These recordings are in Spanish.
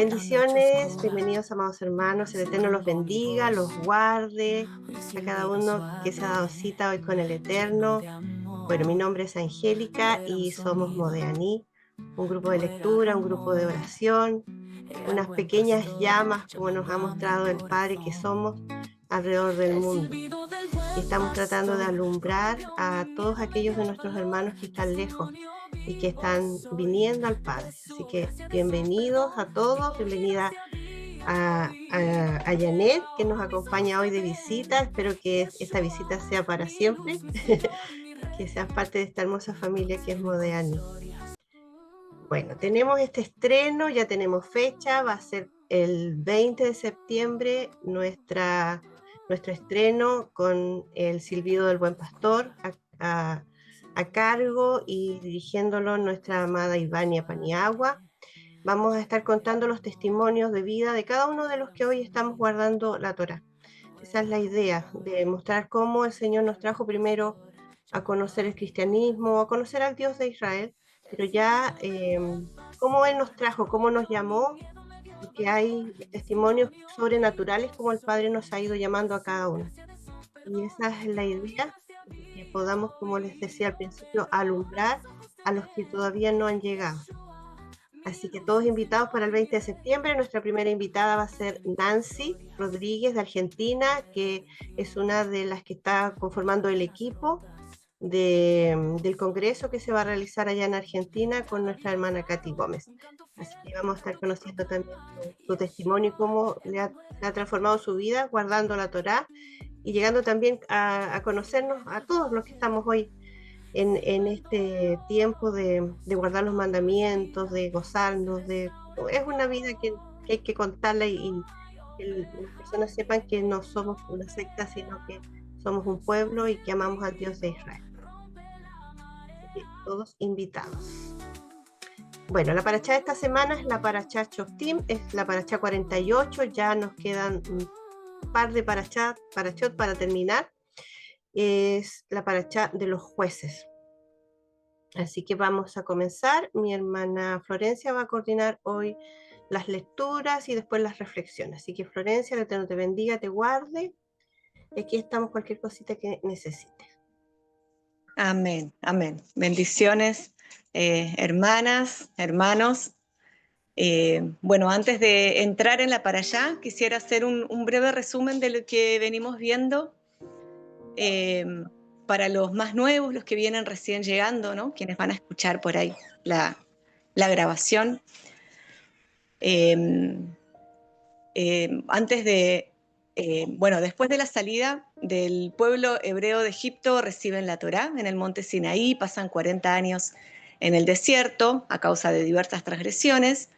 Bendiciones, bienvenidos amados hermanos, el Eterno los bendiga, los guarde, a cada uno que se ha dado cita hoy con el Eterno. Bueno, mi nombre es Angélica y somos Modeaní, un grupo de lectura, un grupo de oración, unas pequeñas llamas como nos ha mostrado el Padre que somos alrededor del mundo. Y estamos tratando de alumbrar a todos aquellos de nuestros hermanos que están lejos y que están viniendo al Padre. Así que bienvenidos a todos, bienvenida a Janet, que nos acompaña hoy de visita. Espero que esta visita sea para siempre, que seas parte de esta hermosa familia que es Modeani. Bueno, tenemos este estreno, ya tenemos fecha, va a ser el 20 de septiembre nuestro estreno con el Silbido del Buen Pastor a cargo y dirigiéndolo nuestra amada Ivania Paniagua. Vamos a estar contando los testimonios de vida de cada uno de los que hoy estamos guardando la Torá. Esa es la idea, de mostrar cómo el Señor nos trajo primero a conocer el cristianismo, a conocer al Dios de Israel, pero ya cómo Él nos trajo, cómo nos llamó, y que hay testimonios sobrenaturales como el Padre nos ha ido llamando a cada uno. Y esa es la idea, que podamos, como les decía al principio, alumbrar a los que todavía no han llegado. Así que todos invitados para el 20 de septiembre. Nuestra primera invitada va a ser Nancy Rodríguez de Argentina, que es una de las que está conformando el equipo del congreso que se va a realizar allá en Argentina con nuestra hermana Katy Gómez. Así que vamos a estar conociendo también su testimonio y cómo le ha transformado su vida guardando la Torá y llegando también a conocernos a todos los que estamos hoy en este tiempo de guardar los mandamientos, de gozarnos, es una vida que hay que contarla y que las personas sepan que no somos una secta, sino que somos un pueblo y que amamos al Dios de Israel. Así que todos invitados. Bueno, la parashá de esta semana es la parashá Shoftim, es la parashá 48, ya nos quedan un par de parashot para terminar. Es la parashá de los jueces. Así que vamos a comenzar. Mi hermana Florencia va a coordinar hoy las lecturas y después las reflexiones. Así que Florencia, el Eterno te bendiga, te guarde. Aquí estamos, cualquier cosita que necesites. Amén, amén. Bendiciones, hermanas, hermanos. Bueno, antes de entrar en la parashá, quisiera hacer un breve resumen de lo que venimos viendo. Para los más nuevos, los que vienen recién llegando, ¿no? Quienes van a escuchar por ahí la grabación. Antes de, bueno, después de la salida del pueblo hebreo de Egipto, reciben la Torá en el monte Sinaí, pasan 40 años en el desierto a causa de diversas transgresiones,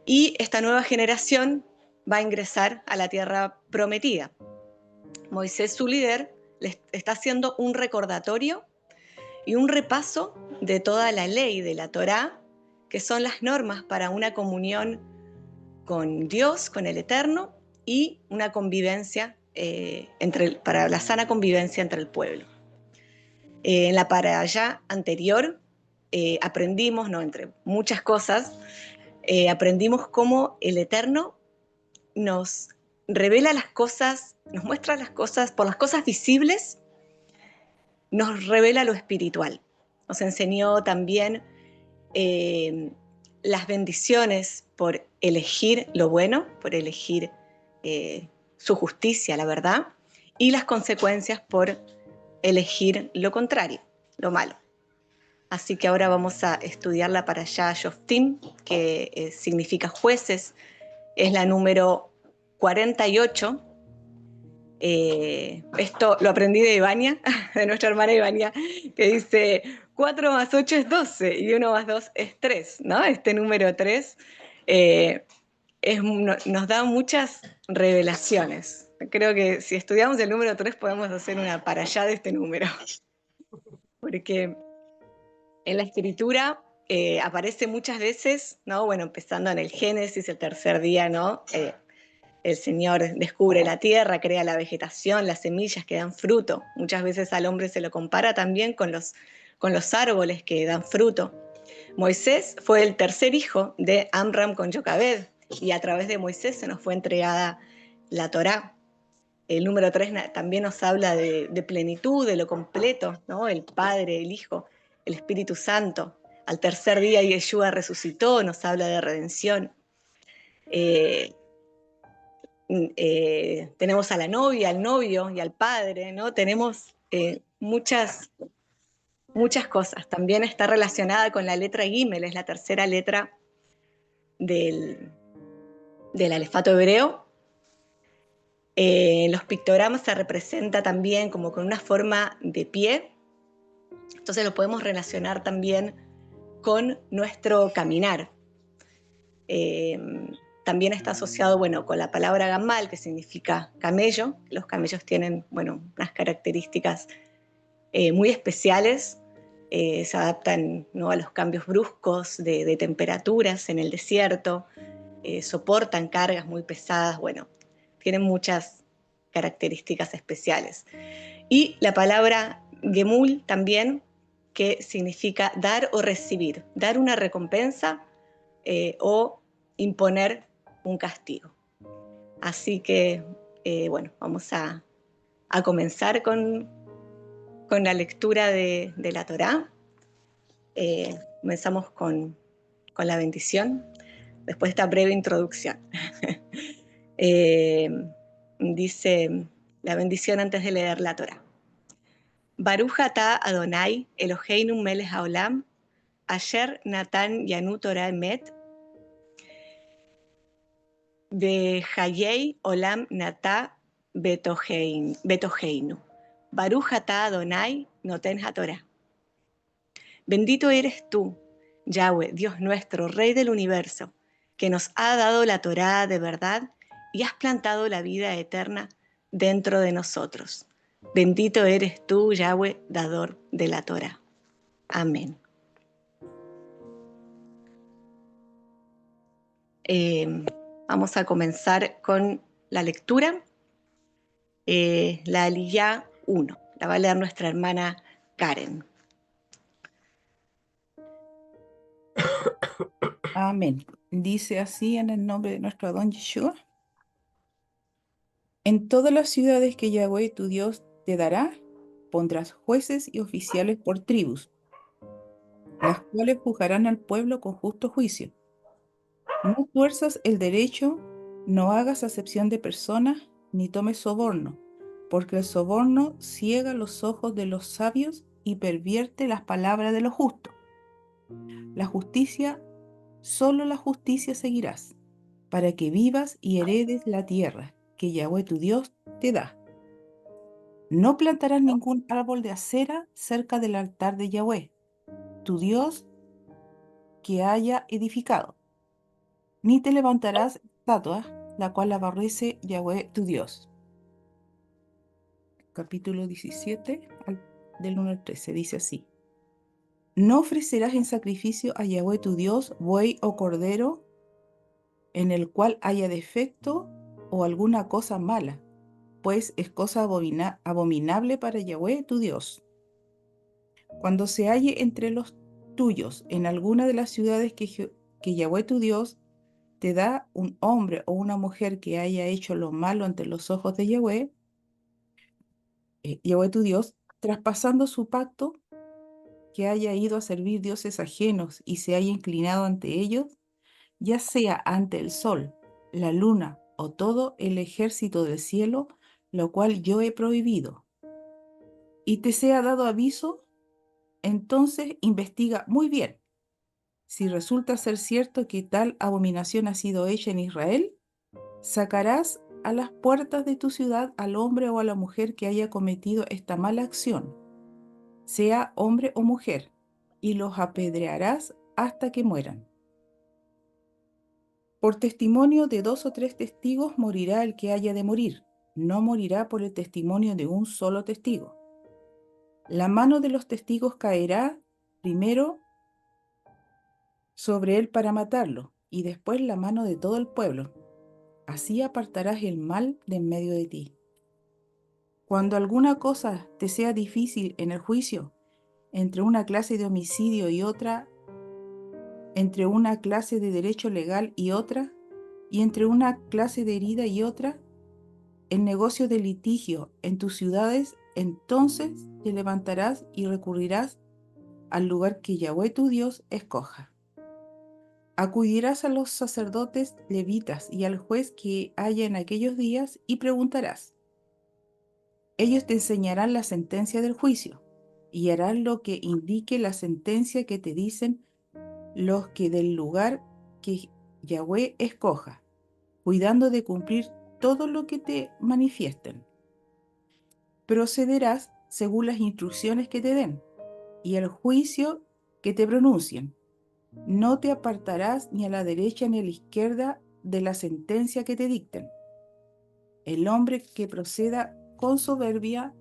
y esta nueva generación va a ingresar a la tierra prometida. Moisés, su líder, les está haciendo un recordatorio y un repaso de toda la ley de la Torá, que son las normas para una comunión con Dios, con el Eterno, y una convivencia, para la sana convivencia entre el pueblo. En la parashá anterior aprendimos, ¿no? Entre muchas cosas, aprendimos cómo el Eterno nos revela las cosas, nos muestra las cosas, por las cosas visibles, nos revela lo espiritual. Nos enseñó también las bendiciones por elegir lo bueno, por elegir su justicia, la verdad, y las consecuencias por elegir lo contrario, lo malo. Así que ahora vamos a estudiar la parashá Shoftim, que significa jueces, es la número 48. Esto lo aprendí de Ivania, de nuestra hermana Ivania, que dice 4 más 8 es 12 y 1 más 2 es 3, ¿no? Este número 3 nos da muchas revelaciones. Creo que si estudiamos el número 3 podemos hacer una parashá de este número. Porque en la escritura aparece muchas veces, ¿no? Bueno, empezando en el Génesis, el tercer día, ¿no? El Señor descubre la tierra, crea la vegetación, las semillas que dan fruto. Muchas veces al hombre se lo compara también con los árboles que dan fruto. Moisés fue el tercer hijo de Amram con Jocabed, y a través de Moisés se nos fue entregada la Torá. El número 3 también nos habla de plenitud, de lo completo, ¿no? El Padre, el Hijo, el Espíritu Santo. Al tercer día Yeshua resucitó, nos habla de redención. Tenemos a la novia, al novio y al padre, ¿no? Tenemos muchas cosas. También está relacionada con la letra Gimel, es la tercera letra del alefato hebreo. En los pictogramas se representa también como con una forma de pie, entonces lo podemos relacionar también con nuestro caminar. También está asociado, bueno, con la palabra gamal, que significa camello. Los camellos tienen, bueno, unas características muy especiales, se adaptan, ¿no?, a los cambios bruscos de temperaturas en el desierto, soportan cargas muy pesadas, bueno, tienen muchas características especiales. Y la palabra gemul también, que significa dar o recibir, dar una recompensa o imponer un castigo. Así que, bueno, vamos a comenzar con la lectura de la Torá. Comenzamos con la bendición, después de esta breve introducción. Dice la bendición antes de leer la Torá. Baruch atah Adonai Eloheinu melech haolam, asher natan yanu Torah emet, behayei olam natá betoheinu. Baruch atah Adonai noten haTorah. Bendito eres tú, Yahweh, Dios nuestro, Rey del universo, que nos ha dado la Torá de verdad y has plantado la vida eterna dentro de nosotros. Bendito eres tú, Yahweh, dador de la Torá. Amén. Vamos a comenzar con la lectura. La Aliyá 1. La va a leer nuestra hermana Karen. Amén. Dice así en el nombre de nuestro Adón Yeshua. En todas las ciudades que Yahweh tu Dios te dará, pondrás jueces y oficiales por tribus, las cuales juzgarán al pueblo con justo juicio. No tuerzas el derecho, no hagas acepción de personas, ni tomes soborno, porque el soborno ciega los ojos de los sabios y pervierte las palabras de los justos. La justicia, solo la justicia seguirás, para que vivas y heredes la tierra que Yahweh tu Dios te da. No plantarás ningún árbol de acera cerca del altar de Yahweh, tu Dios, que haya edificado, ni te levantarás estatua, la cual aborrece Yahweh tu Dios. Capítulo 17, del 1 al 13, dice así. No ofrecerás en sacrificio a Yahweh tu Dios buey o cordero en el cual haya defecto o alguna cosa mala, pues es cosa abominable para Yahweh tu Dios. Cuando se halle entre los tuyos en alguna de las ciudades que Yahweh tu Dios te da un hombre o una mujer que haya hecho lo malo ante los ojos de Yahweh, Yahweh tu Dios, traspasando su pacto, que haya ido a servir dioses ajenos y se haya inclinado ante ellos, ya sea ante el sol, la luna o todo el ejército del cielo, lo cual yo he prohibido, y te sea dado aviso, entonces investiga muy bien. Si resulta ser cierto que tal abominación ha sido hecha en Israel, sacarás a las puertas de tu ciudad al hombre o a la mujer que haya cometido esta mala acción, sea hombre o mujer, y los apedrearás hasta que mueran. Por testimonio de 2 o 3 testigos morirá el que haya de morir, no morirá por el testimonio de un solo testigo. La mano de los testigos caerá primero sobre él para matarlo, y después la mano de todo el pueblo. Así apartarás el mal de en medio de ti. Cuando alguna cosa te sea difícil en el juicio, entre una clase de homicidio y otra, entre una clase de derecho legal y otra, y entre una clase de herida y otra, en negocio de litigio en tus ciudades, entonces te levantarás y recurrirás al lugar que Yahweh tu Dios escoja. Acudirás a los sacerdotes levitas y al juez que haya en aquellos días y preguntarás. Ellos te enseñarán la sentencia del juicio y harán lo que indique la sentencia que te dicen los que del lugar que Yahweh escoja, cuidando de cumplir todo lo que te manifiesten. Procederás según las instrucciones que te den y el juicio que te pronuncien. No te apartarás ni a la derecha ni a la izquierda de la sentencia que te dicten. El hombre que proceda con soberbia,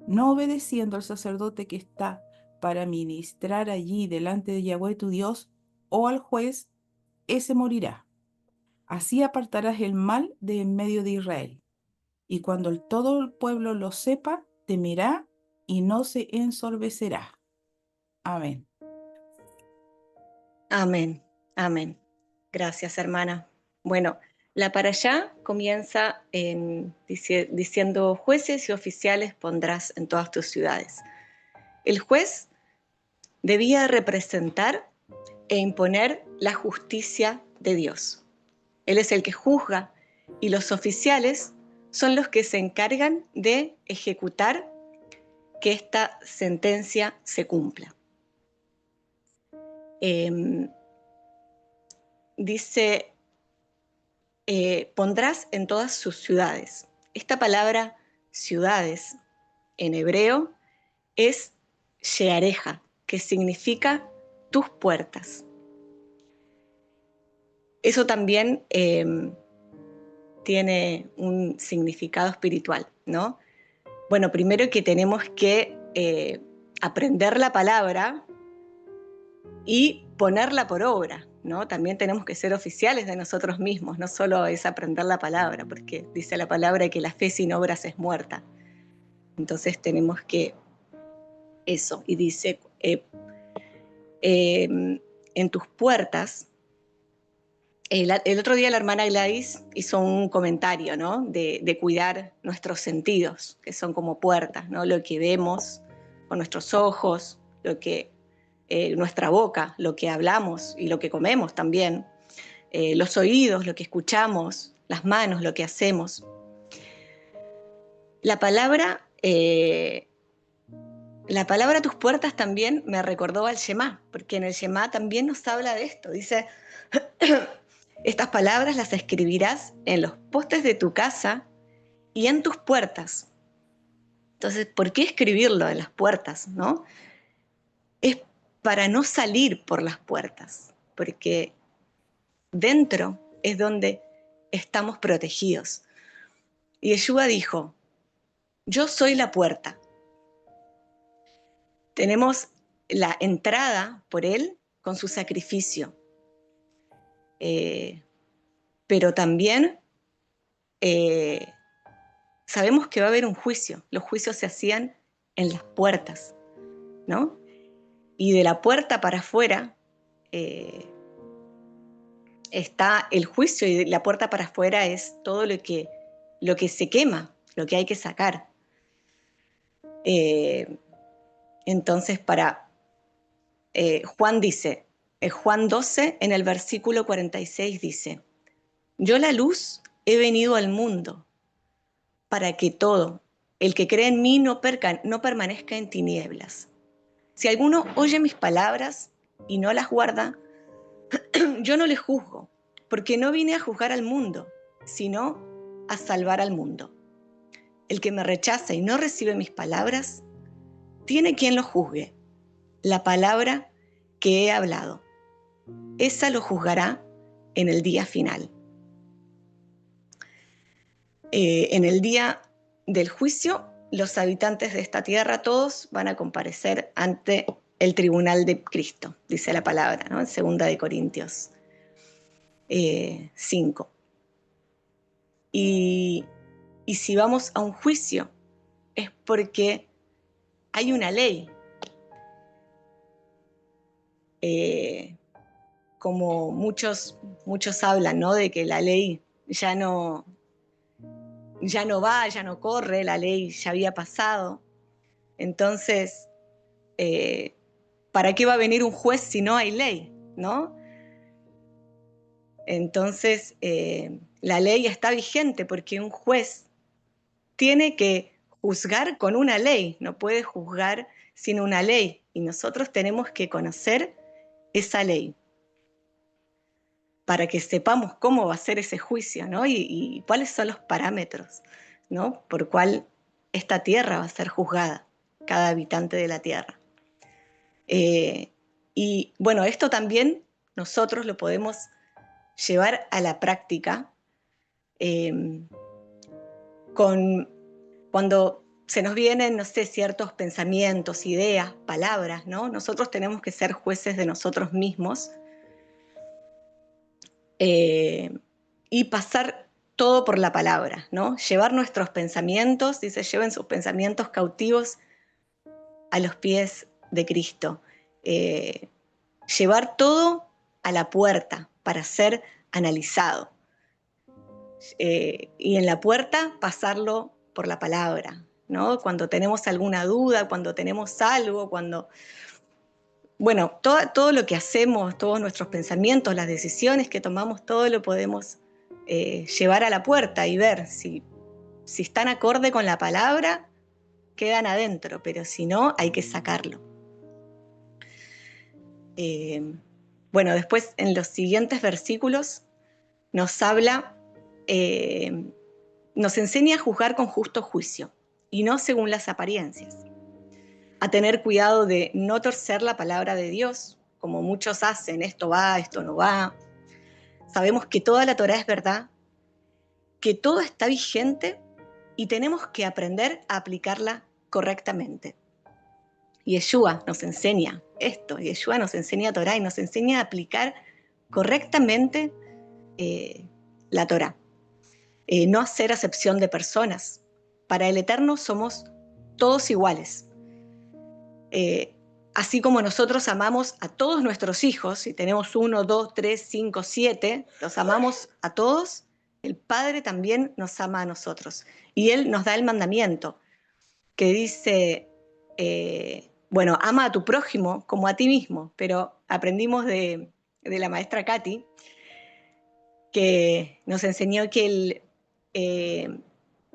no obedeciendo al sacerdote que está para ministrar allí delante de Yahweh tu Dios, o al juez, ese morirá. Así apartarás el mal de en medio de Israel. Y cuando todo el pueblo lo sepa, temerá y no se ensorbecerá. Amén. Amén, amén. Gracias, hermana. Bueno, la parashá comienza diciendo: jueces y oficiales pondrás en todas tus ciudades. El juez debía representar e imponer la justicia de Dios. Él es el que juzga y los oficiales son los que se encargan de ejecutar que esta sentencia se cumpla. Dice, pondrás en todas sus ciudades. Esta palabra ciudades en hebreo es sheareja, que significa tus puertas. Eso también tiene un significado espiritual, ¿no? Bueno, primero que tenemos que aprender la palabra y ponerla por obra, ¿no? También tenemos que ser oficiales de nosotros mismos, no solo es aprender la palabra, porque dice la palabra que la fe sin obras es muerta. Entonces tenemos que eso, y dice, en tus puertas. El otro día la hermana Gladys hizo un comentario, ¿no? de cuidar nuestros sentidos, que son como puertas, ¿no? Lo que vemos con nuestros ojos, nuestra boca, lo que hablamos y lo que comemos también, los oídos, lo que escuchamos, las manos, lo que hacemos. La palabra tus puertas también me recordó al Shemá, porque en el Shemá también nos habla de esto. Dice, estas palabras las escribirás en los postes de tu casa y en tus puertas. Entonces, ¿por qué escribirlo en las puertas, no? Es para no salir por las puertas, porque dentro es donde estamos protegidos. Y Yeshua dijo, yo soy la puerta. Tenemos la entrada por él con su sacrificio. Pero también sabemos que va a haber un juicio. Los juicios se hacían en las puertas, ¿no? Y de la puerta para afuera está el juicio, y de la puerta para afuera es todo lo que se quema, lo que hay que sacar. Entonces, Juan dice, Juan 12, en el versículo 46 dice, yo la luz he venido al mundo para que todo el que cree en mí no permanezca en tinieblas. Si alguno oye mis palabras y no las guarda, yo no le juzgo, porque no vine a juzgar al mundo, sino a salvar al mundo. El que me rechaza y no recibe mis palabras, tiene quien lo juzgue. La palabra que he hablado, esa lo juzgará en el día final. En el día del juicio, los habitantes de esta tierra, todos van a comparecer ante el tribunal de Cristo, dice la palabra, ¿no? En 2 de Corintios 5. Y si vamos a un juicio, es porque hay una ley. como muchos hablan, ¿no? De que la ley ya no va, ya no corre, la ley ya había pasado. Entonces, ¿para qué va a venir un juez si no hay ley, ¿no? Entonces, la ley está vigente porque un juez tiene que juzgar con una ley, no puede juzgar sin una ley, y nosotros tenemos que conocer esa ley para que sepamos cómo va a ser ese juicio, ¿no? Y cuáles son los parámetros, ¿no? Por cuál esta tierra va a ser juzgada, cada habitante de la tierra. Y bueno, esto también nosotros lo podemos llevar a la práctica cuando se nos vienen, no sé, ciertos pensamientos, ideas, palabras, ¿no? Nosotros tenemos que ser jueces de nosotros mismos y pasar todo por la palabra, ¿no? Llevar nuestros pensamientos, dice, lleven sus pensamientos cautivos a los pies de Cristo. Llevar todo a la puerta para ser analizado. Y en la puerta pasarlo por la palabra, ¿no? Cuando tenemos alguna duda, cuando tenemos algo, bueno, todo lo que hacemos, todos nuestros pensamientos, las decisiones que tomamos, todo lo podemos llevar a la puerta y ver si están acorde con la palabra, quedan adentro, pero si no, hay que sacarlo. Bueno, después en los siguientes versículos nos habla, nos enseña a juzgar con justo juicio y no según las apariencias, a tener cuidado de no torcer la palabra de Dios, como muchos hacen, esto va, esto no va. Sabemos que toda la Torá es verdad, que todo está vigente y tenemos que aprender a aplicarla correctamente. Y Yeshua nos enseña esto, Yeshua nos enseña Torá y nos enseña a aplicar correctamente la Torá. No hacer acepción de personas. Para el Eterno somos todos iguales. Así como nosotros amamos a todos nuestros hijos, si tenemos 1, 2, 3, 5, 7, los amamos a todos, el Padre también nos ama a nosotros. Y Él nos da el mandamiento que dice, bueno, ama a tu prójimo como a ti mismo, pero aprendimos de la maestra Katy, que nos enseñó que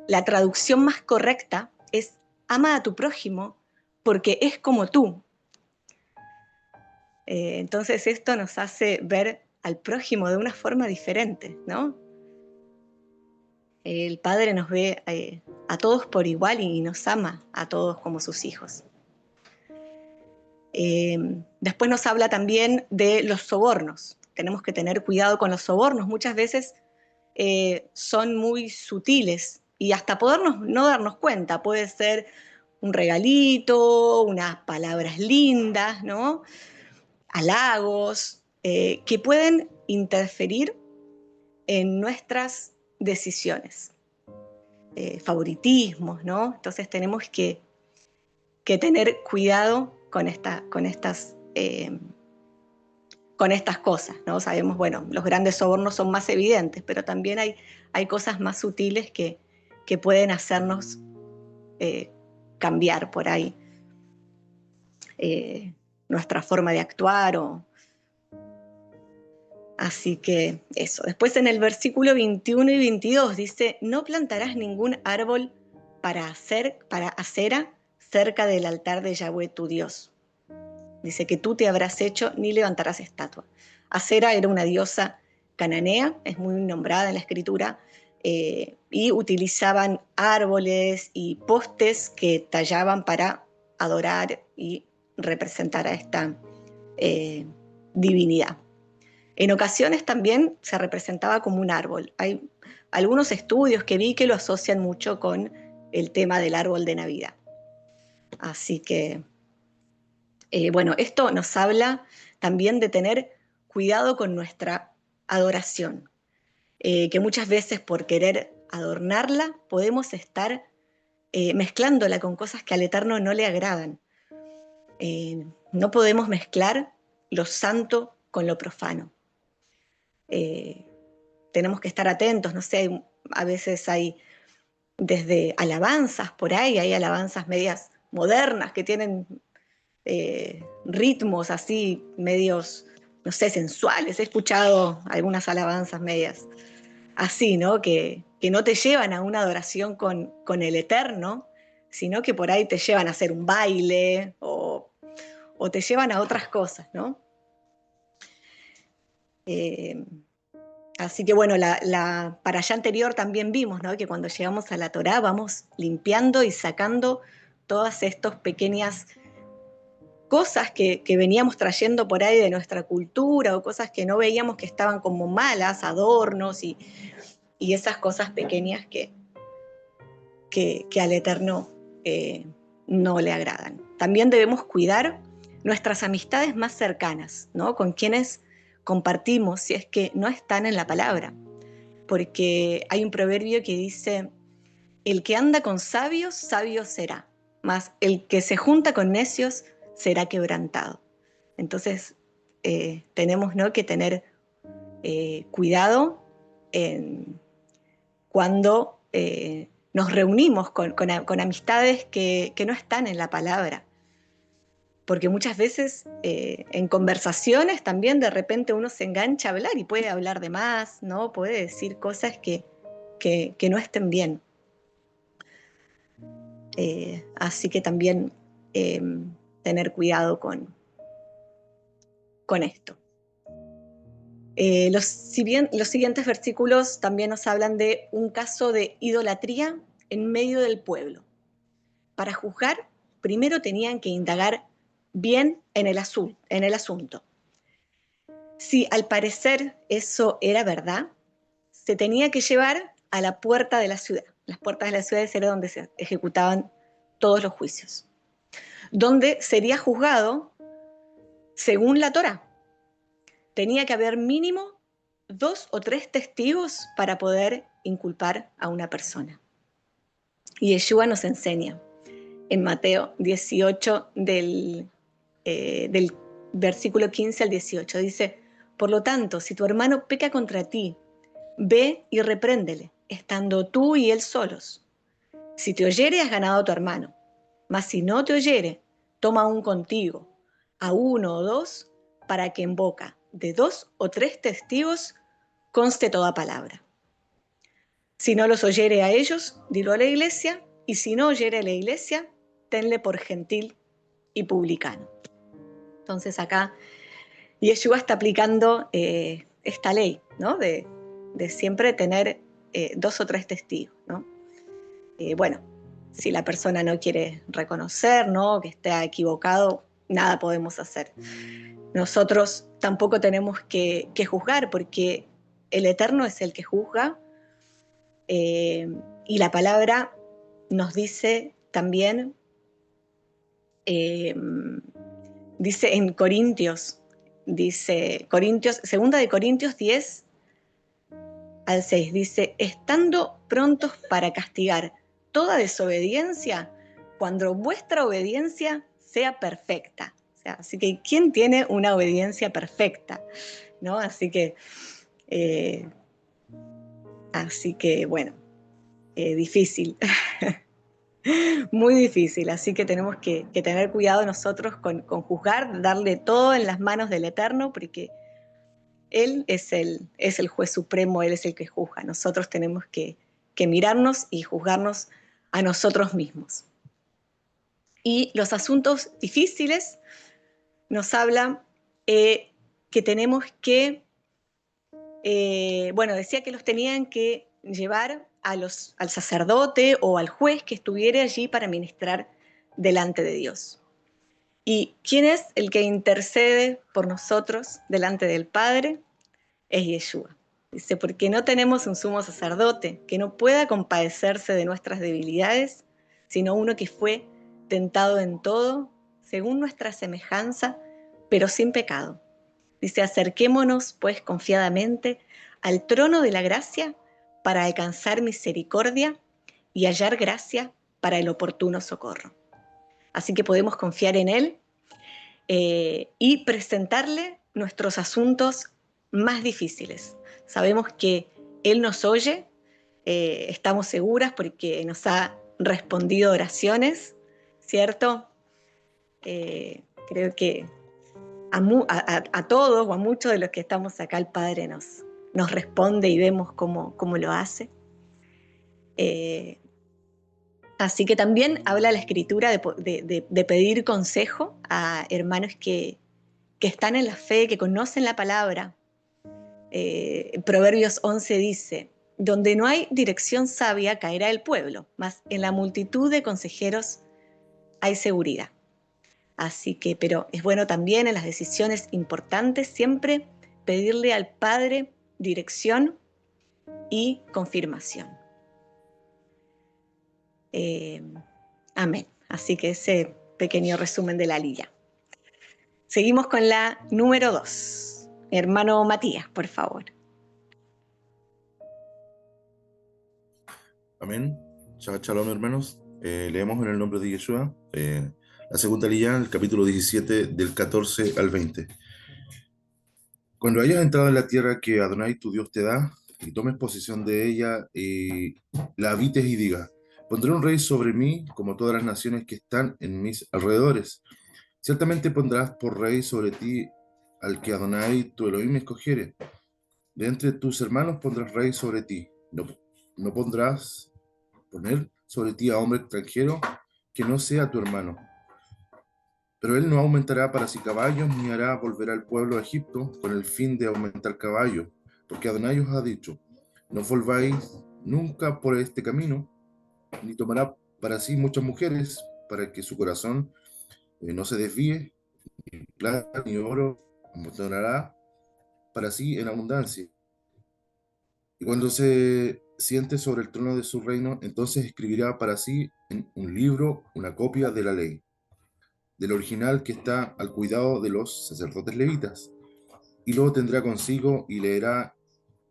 la traducción más correcta es ama a tu prójimo porque es como tú. Entonces esto nos hace ver al prójimo de una forma diferente, ¿no? El Padre nos ve a todos por igual y nos ama a todos como sus hijos. Después nos habla también de los sobornos. Tenemos que tener cuidado con los sobornos. Muchas veces son muy sutiles y hasta podernos no darnos cuenta. Puede ser un regalito, unas palabras lindas, ¿no? Halagos, que pueden interferir en nuestras decisiones. Favoritismos, ¿no? Entonces tenemos que tener cuidado con estas cosas, ¿no? Sabemos, bueno, los grandes sobornos son más evidentes, pero también hay cosas más sutiles que pueden hacernos cambiar por ahí nuestra forma de actuar. Así que eso. Después en el versículo 21 y 22 dice, no plantarás ningún árbol para acera cerca del altar de Yahweh tu Dios. Dice que tú te habrás hecho ni levantarás estatua. Acera era una diosa cananea, es muy nombrada en la escritura, y utilizaban árboles y postes que tallaban para adorar y representar a esta divinidad. En ocasiones también se representaba como un árbol. Hay algunos estudios que vi que lo asocian mucho con el tema del árbol de Navidad. Así que, bueno, esto nos habla también de tener cuidado con nuestra adoración, que muchas veces por querer adornarla podemos estar mezclándola con cosas que al Eterno no le agradan. No podemos mezclar lo santo con lo profano. tenemos que estar atentos, no sé, a veces hay desde alabanzas por ahí, hay alabanzas medias modernas que tienen ritmos así medios, no sé, sensuales. He escuchado algunas alabanzas medias así, ¿no? Que no te llevan a una adoración con el Eterno, sino que por ahí te llevan a hacer un baile o te llevan a otras cosas, ¿no? Así que bueno, para allá anterior también vimos, ¿no? Que cuando llegamos a la Torá vamos limpiando y sacando todas estas pequeñas cosas que veníamos trayendo por ahí de nuestra cultura o cosas que no veíamos que estaban como malas, adornos y esas cosas pequeñas que al Eterno no le agradan. También debemos cuidar nuestras amistades más cercanas, ¿no? Con quienes compartimos, si es que no están en la palabra. Porque hay un proverbio que dice, el que anda con sabios, sabio será, mas el que se junta con necios será quebrantado. Entonces, tenemos, ¿no?, que tener cuidado cuando nos reunimos con amistades que no están en la palabra. Porque muchas veces en conversaciones también de repente uno se engancha a hablar y puede hablar de más, ¿no? Puede decir cosas que no estén bien. Así que también tener cuidado con esto. Los siguientes versículos también nos hablan de un caso de idolatría en medio del pueblo. Para juzgar, primero tenían que indagar bien en el asunto. Si al parecer eso era verdad, se tenía que llevar a la puerta de la ciudad. Las puertas de las ciudades era donde se ejecutaban todos los juicios, donde sería juzgado según la Torá. Tenía que haber mínimo 2 o 3 testigos para poder inculpar a una persona. Y Yeshua nos enseña en Mateo 18 del versículo 15 al 18, dice, por lo tanto, si tu hermano peca contra ti, ve y repréndele, estando tú y él solos. Si te oyere, has ganado a tu hermano. Mas si no te oyere, toma un contigo, a 1 o 2, para que en boca de 2 o 3 testigos conste toda palabra. Si no los oyere a ellos, dilo a la iglesia, y si no oyere a la iglesia, tenle por gentil y publicano. Entonces acá Yeshua está aplicando esta ley, ¿no? De siempre tener 2 o 3 testigos, ¿no? Bueno, si la persona no quiere reconocer, ¿no?, que está equivocado, nada podemos hacer. Nosotros tampoco tenemos que juzgar, porque el Eterno es el que juzga, y la palabra nos dice también, dice en Corintios, segunda de Corintios 10 al 6, dice, estando prontos para castigar toda desobediencia, cuando vuestra obediencia sea perfecta. O sea, así que, ¿quién tiene una obediencia perfecta? ¿No? Así que bueno, difícil. Muy difícil, así que tenemos que tener cuidado nosotros con juzgar, darle todo en las manos del Eterno, porque Él es el juez supremo, Él es el que juzga. Nosotros tenemos que mirarnos y juzgarnos a nosotros mismos. Y los asuntos difíciles nos hablan que tenemos que, decía que los tenían que llevar al sacerdote o al juez que estuviera allí para ministrar delante de Dios. ¿Y quién es el que intercede por nosotros delante del Padre? Es Yeshua. Dice, porque no tenemos un sumo sacerdote que no pueda compadecerse de nuestras debilidades, sino uno que fue tentado en todo, según nuestra semejanza, pero sin pecado. Dice, acerquémonos pues confiadamente al trono de la gracia para alcanzar misericordia y hallar gracia para el oportuno socorro. Así que podemos confiar en Él y presentarle nuestros asuntos más difíciles, Sabemos que Él nos oye, estamos seguras porque nos ha respondido oraciones, ¿cierto? Creo que a todos o a muchos de los que estamos acá el Padre nos responde y vemos cómo lo hace. Así que también habla la Escritura de pedir consejo a hermanos que están en la fe, que conocen la palabra. Proverbios 11 dice: donde no hay dirección sabia caerá el pueblo, mas en la multitud de consejeros hay seguridad. Así que, pero es bueno también en las decisiones importantes siempre pedirle al Padre dirección y confirmación. Amén. Así que ese pequeño resumen de la lilla. Seguimos con la número 2. Hermano Matías, por favor. Amén. Shabbat hermanos. Leemos en el nombre de Yeshua. La segunda lilla, el capítulo 17, del 14 al 20. Cuando hayas entrado en la tierra que Adonai tu Dios te da, y tomes posesión de ella, y la habites y digas: pondré un rey sobre mí, como todas las naciones que están en mis alrededores. Ciertamente pondrás por rey sobre ti al que Adonai tu Elohim escogiere. De entre tus hermanos pondrás rey sobre ti. No pondrás poner sobre ti a hombre extranjero que no sea tu hermano. Pero él no aumentará para sí caballos, ni hará volver al pueblo a Egipto con el fin de aumentar caballos, porque Adonai os ha dicho: no volváis nunca por este camino, ni tomará para sí muchas mujeres, para que su corazón no se desvíe, ni plata ni oro amontonará para sí en abundancia. Y cuando se siente sobre el trono de su reino, entonces escribirá para sí en un libro una copia de la ley, del original que está al cuidado de los sacerdotes levitas, y lo tendrá consigo y leerá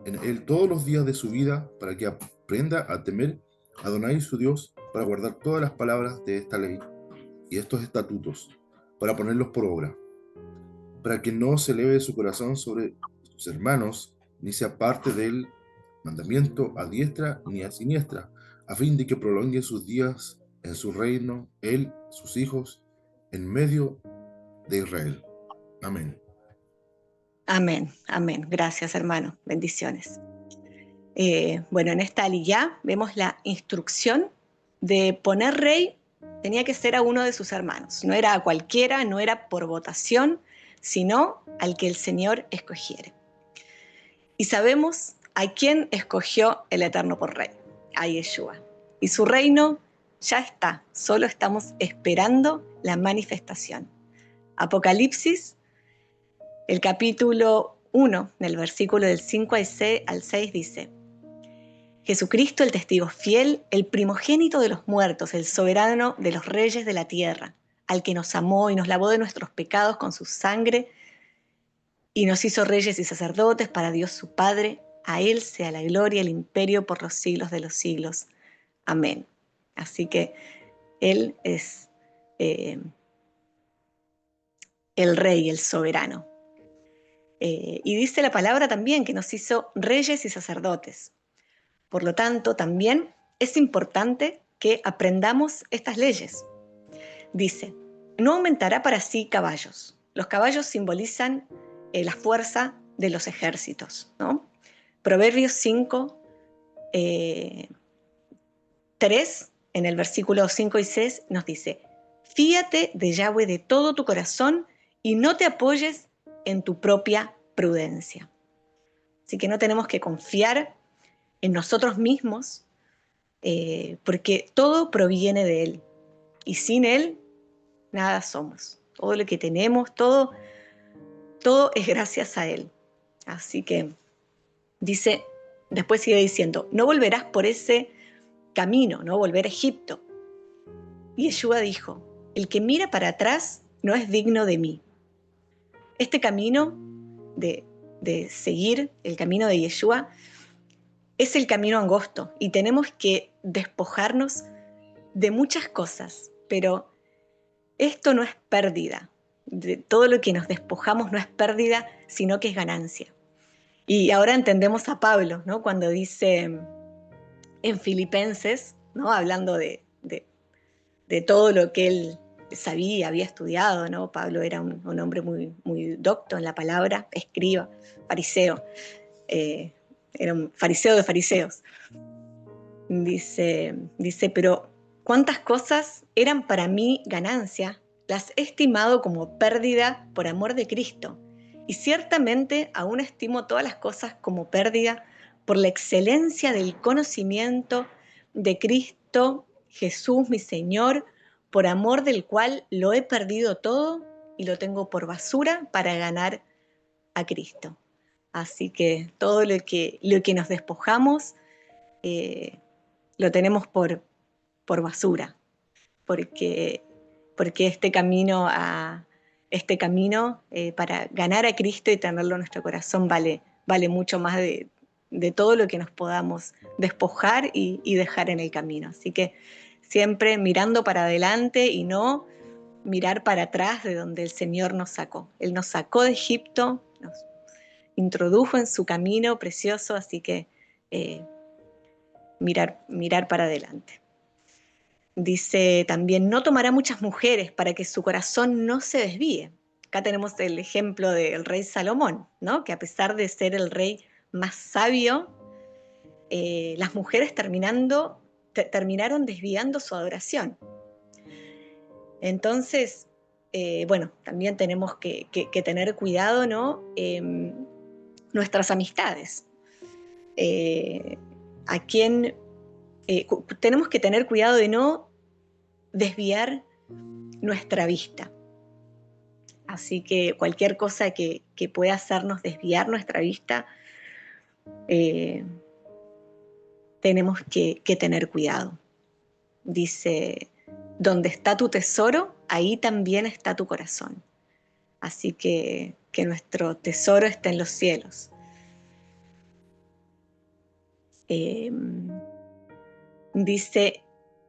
en él todos los días de su vida, para que aprenda a temer a Adonai su Dios, para guardar todas las palabras de esta ley y estos estatutos, para ponerlos por obra, para que no se eleve su corazón sobre sus hermanos, ni se aparte del mandamiento a diestra ni a siniestra, a fin de que prolongue sus días en su reino, él, sus hijos, en medio de Israel. Amén. Amén, amén. Gracias, hermano. Bendiciones. Bueno, en esta aliyá vemos la instrucción de poner rey. Tenía que ser a uno de sus hermanos. No era a cualquiera, no era por votación, sino al que el Señor escogiere. Y sabemos a quién escogió el Eterno por rey, a Yeshua. Y su reino ya está, solo estamos esperando la manifestación. Apocalipsis, el capítulo 1, del versículo del 5 al 6 dice: Jesucristo, el testigo fiel, el primogénito de los muertos, el soberano de los reyes de la tierra, al que nos amó y nos lavó de nuestros pecados con su sangre y nos hizo reyes y sacerdotes para Dios su Padre. A Él sea la gloria y el imperio por los siglos de los siglos. Amén. Así que Él es el Rey, el soberano. Y dice la palabra también que nos hizo reyes y sacerdotes. Por lo tanto, también es importante que aprendamos estas leyes. Dice: no aumentará para sí caballos. Los caballos simbolizan la fuerza de los ejércitos, ¿no? Proverbios 5, 3, en el versículo 5 y 6, nos dice: fíate de Yahweh de todo tu corazón y no te apoyes en tu propia prudencia. Así que no tenemos que confiar en nosotros mismos, porque todo proviene de Él. Y sin Él, nada somos. Todo lo que tenemos, todo es gracias a Él. Así que dice, después sigue diciendo: no volverás por ese camino, no volver a Egipto. Y Yeshua dijo: el que mira para atrás no es digno de mí. Este camino de seguir el camino de Yeshua es el camino angosto y tenemos que despojarnos de muchas cosas, pero esto no es pérdida. De todo lo que nos despojamos no es pérdida, sino que es ganancia. Y ahora entendemos a Pablo, ¿no? Cuando dice en Filipenses, ¿no? Hablando de todo lo que él sabía, había estudiado, ¿no? Pablo era un hombre muy, muy docto en la palabra, escriba, fariseo, eh, era un fariseo de fariseos. Dice, pero cuántas cosas eran para mí ganancia, las he estimado como pérdida por amor de Cristo. Y ciertamente aún estimo todas las cosas como pérdida por la excelencia del conocimiento de Cristo Jesús, mi Señor, por amor del cual lo he perdido todo y lo tengo por basura para ganar a Cristo. Así que todo lo que nos despojamos, eh, lo tenemos por basura, porque, porque este camino para ganar a Cristo y tenerlo en nuestro corazón vale mucho más de todo lo que nos podamos despojar y dejar en el camino. Así que siempre mirando para adelante y no mirar para atrás de donde el Señor nos sacó. Él nos sacó de Egipto, nos introdujo en su camino precioso, así que mirar para adelante. Dice también, no tomará muchas mujeres para que su corazón no se desvíe. Acá tenemos el ejemplo del rey Salomón, ¿no? Que a pesar de ser el rey más sabio, las mujeres terminaron desviando su adoración. Entonces, bueno, también tenemos que tener cuidado, ¿no? Nuestras amistades. A quién tenemos que tener cuidado de no desviar nuestra vista. Así que cualquier cosa que pueda hacernos desviar nuestra vista, tenemos que tener cuidado. Dice, donde está tu tesoro, ahí también está tu corazón. Así que nuestro tesoro esté en los cielos.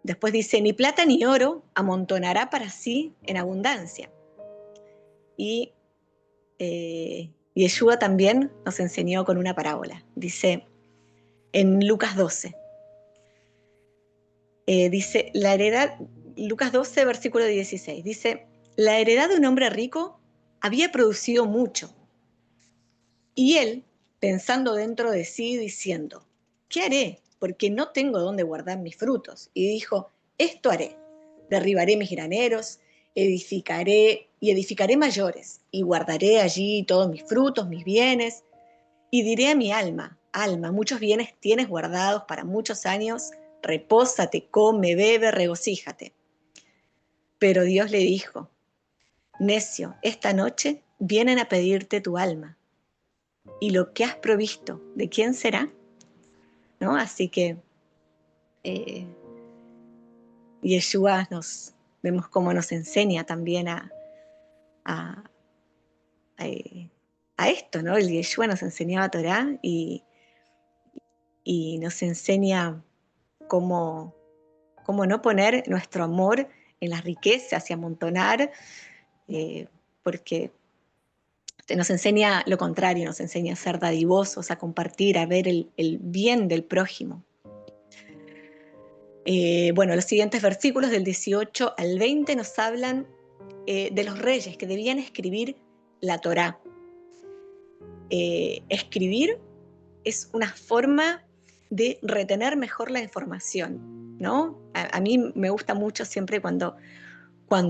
Después dice, ni plata ni oro amontonará para sí en abundancia. Y Yeshua también nos enseñó con una parábola. Dice en Lucas 12, dice, Lucas 12, versículo 16, dice, la heredad de un hombre rico había producido mucho. Y él, pensando dentro de sí, diciendo, ¿qué haré? Porque no tengo dónde guardar mis frutos. Y dijo, esto haré, derribaré mis graneros, edificaré mayores, y guardaré allí todos mis frutos, mis bienes, y diré a mi alma, alma, muchos bienes tienes guardados para muchos años, repósate, come, bebe, regocíjate. Pero Dios le dijo, necio, esta noche vienen a pedirte tu alma, y lo que has provisto, ¿de quién será? ¿No? Así que Yeshua vemos cómo nos enseña también a esto, ¿no? El Yeshua nos enseñaba Torá y nos enseña cómo no poner nuestro amor en las riquezas y amontonar, porque nos enseña lo contrario, nos enseña a ser dadivosos, a compartir, a ver el bien del prójimo. Bueno, los siguientes versículos del 18 al 20 nos hablan de los reyes que debían escribir la Torá. Escribir es una forma de retener mejor la información, ¿no? A mí me gusta mucho siempre cuando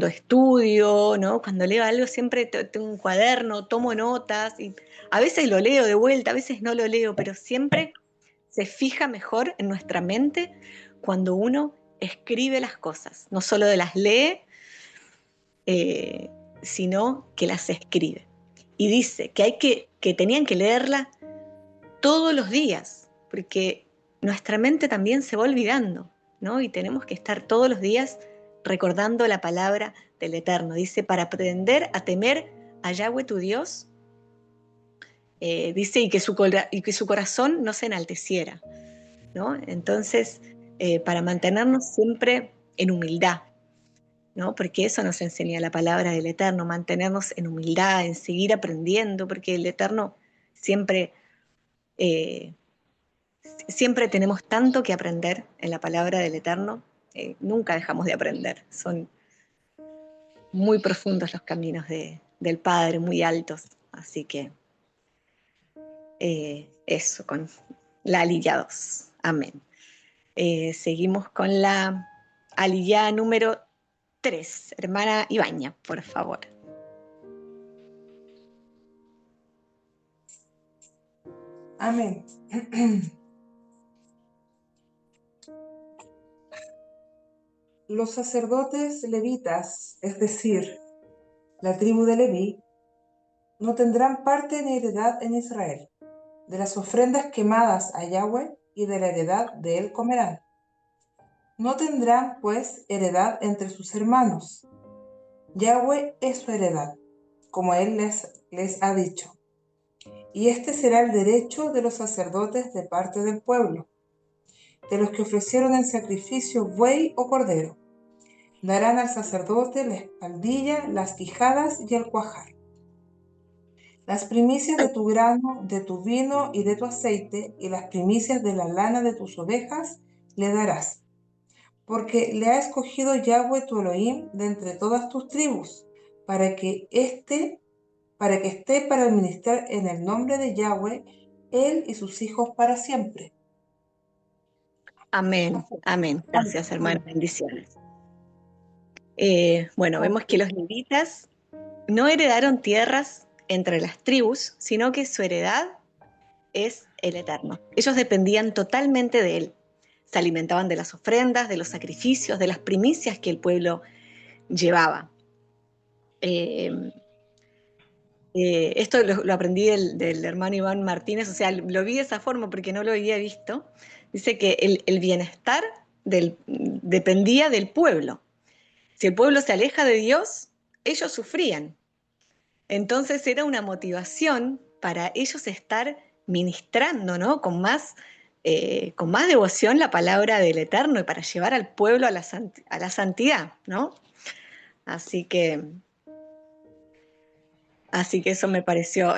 estudio, ¿no? Cuando leo algo siempre tengo un cuaderno, tomo notas, y a veces lo leo de vuelta, a veces no lo leo, pero siempre se fija mejor en nuestra mente cuando uno escribe las cosas, no solo las lee, sino que las escribe. Y dice que tenían que leerla todos los días, porque nuestra mente también se va olvidando, ¿no? Y tenemos que estar todos los días recordando la palabra del Eterno. Dice, para aprender a temer a Yahweh tu Dios, dice, y que su corazón no se enalteciera, ¿no? Entonces, para mantenernos siempre en humildad, ¿no? Porque eso nos enseña la palabra del Eterno, mantenernos en humildad, en seguir aprendiendo, porque el Eterno siempre Eh, Siempre tenemos tanto que aprender en la palabra del Eterno, nunca dejamos de aprender. Son muy profundos los caminos del Padre, muy altos. Así que eso, con la aliyá 2. Amén. Seguimos con la aliyá número 3. Hermana Ibaña, por favor. Amén. Los sacerdotes levitas, es decir, la tribu de Leví, no tendrán parte ni heredad en Israel. De las ofrendas quemadas a Yahweh y de la heredad de él comerán. No tendrán, pues, heredad entre sus hermanos. Yahweh es su heredad, como él les ha dicho. Y este será el derecho de los sacerdotes de parte del pueblo, de los que ofrecieron en sacrificio buey o cordero. Darán al sacerdote la espaldilla, las quijadas y el cuajar. Las primicias de tu grano, de tu vino y de tu aceite, y las primicias de la lana de tus ovejas, le darás. Porque le ha escogido Yahweh tu Elohim de entre todas tus tribus, para que esté para administrar en el nombre de Yahweh, él y sus hijos para siempre. Amén, amén. Gracias, hermana. Bendiciones. Bueno, vemos que los levitas no heredaron tierras entre las tribus, sino que su heredad es el Eterno. Ellos dependían totalmente de él. Se alimentaban de las ofrendas, de los sacrificios, de las primicias que el pueblo llevaba. Esto lo aprendí del hermano Iván Martínez, o sea, lo vi de esa forma porque no lo había visto. Dice que el bienestar dependía del pueblo. Si el pueblo se aleja de Dios, ellos sufrían. Entonces era una motivación para ellos estar ministrando, ¿no? Con más devoción la palabra del Eterno y para llevar al pueblo a la santidad, ¿no? Así que, así que eso me pareció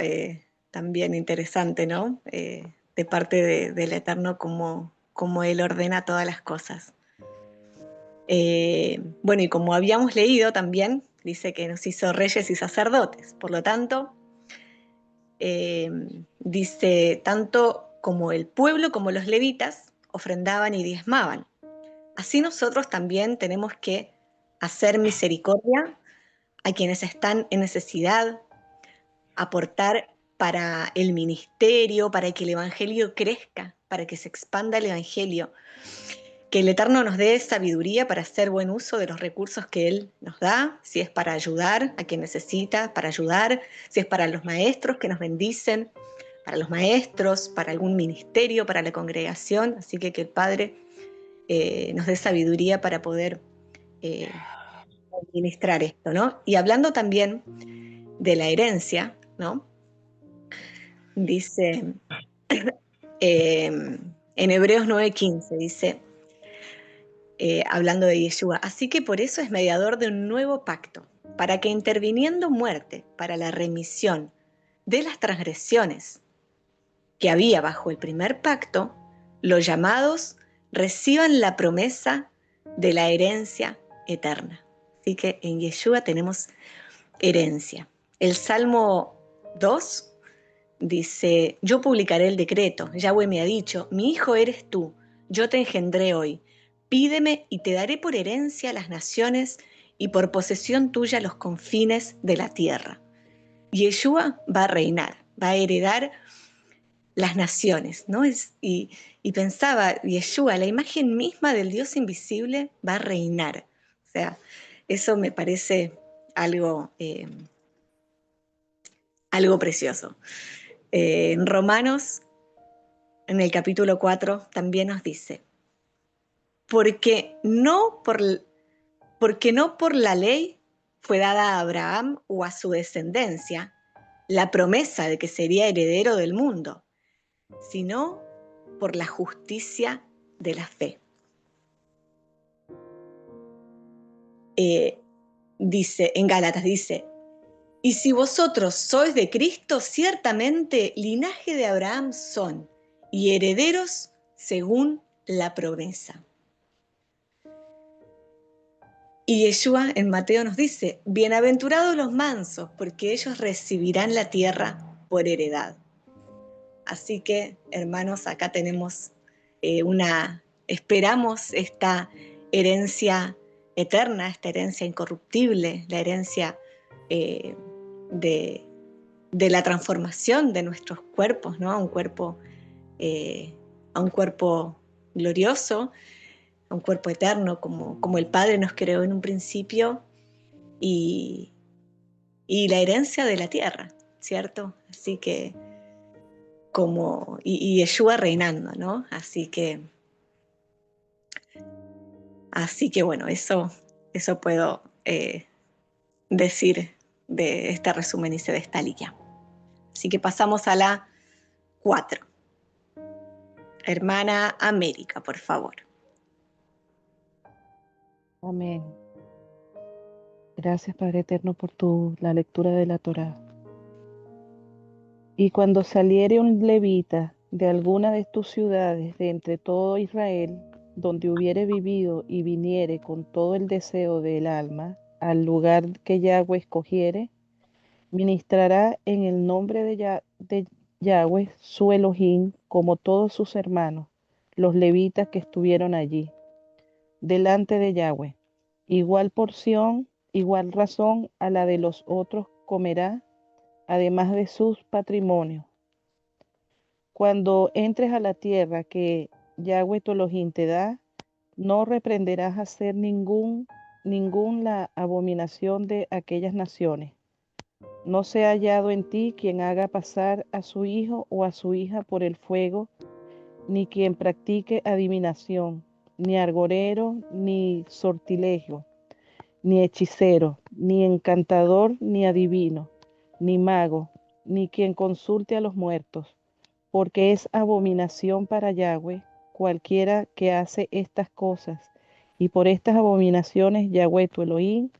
también interesante, ¿no? De parte del Eterno, como Él ordena todas las cosas. Bueno, y como habíamos leído también, dice que nos hizo reyes y sacerdotes. Por lo tanto, dice, tanto como el pueblo como los levitas ofrendaban y diezmaban. Así nosotros también tenemos que hacer misericordia a quienes están en necesidad, aportar para el ministerio, para que el evangelio crezca, para que se expanda el evangelio. Que el Eterno nos dé sabiduría para hacer buen uso de los recursos que Él nos da, si es para ayudar a quien necesita, para ayudar, si es para los maestros que nos bendicen, para los maestros, para algún ministerio, para la congregación. Así que el Padre nos dé sabiduría para poder administrar esto, ¿no? Y hablando también de la herencia, ¿no? Dice en Hebreos 9:15, dice, hablando de Yeshua, así que por eso es mediador de un nuevo pacto, para que interviniendo muerte para la remisión de las transgresiones que había bajo el primer pacto, los llamados reciban la promesa de la herencia eterna. Así que en Yeshua tenemos herencia. El Salmo 2 dice, yo publicaré el decreto, Yahweh me ha dicho, mi hijo eres tú, yo te engendré hoy, pídeme y te daré por herencia las naciones y por posesión tuya los confines de la tierra. Yeshua va a reinar, va a heredar las naciones, ¿no? Y pensaba, Yeshua, la imagen misma del Dios invisible, va a reinar. O sea, eso me parece algo, algo precioso. En Romanos, en el capítulo 4, también nos dice, porque no por la ley fue dada a Abraham o a su descendencia la promesa de que sería heredero del mundo, sino por la justicia de la fe. Dice, en Gálatas dice, Y si vosotros sois de Cristo, ciertamente linaje de Abraham son, y herederos según la promesa. Y Yeshua en Mateo nos dice, bienaventurados los mansos, porque ellos recibirán la tierra por heredad. Así que, hermanos, acá tenemos esperamos esta herencia eterna, esta herencia incorruptible, la herencia de la transformación de nuestros cuerpos, ¿no? A un cuerpo glorioso, a un cuerpo eterno, como el Padre nos creó en un principio, y la herencia de la tierra, ¿cierto? Así que, y Yeshua reinando, ¿no? Así que bueno, eso puedo decir de este resumen y de esta liga. Así que pasamos a la 4. Hermana América, por favor. Amén. Gracias, Padre Eterno, por la lectura de la Torá. Y cuando saliere un levita de alguna de tus ciudades de entre todo Israel, donde hubiere vivido y viniere con todo el deseo del alma al lugar que Yahweh escogiere, ministrará en el nombre de Yahweh su Elohim, como todos sus hermanos, los levitas que estuvieron allí, delante de Yahweh. Igual porción, igual razón a la de los otros comerá, además de sus patrimonios. Cuando entres a la tierra que Yahweh tu Elohim te da, no reprenderás hacer ningún la abominación de aquellas naciones. No sea hallado en ti quien haga pasar a su hijo o a su hija por el fuego, ni quien practique adivinación, ni argorero, ni sortilegio, ni hechicero, ni encantador, ni adivino, ni mago, ni quien consulte a los muertos, porque es abominación para Yahweh cualquiera que hace estas cosas, y por estas abominaciones Yahweh tu Elohim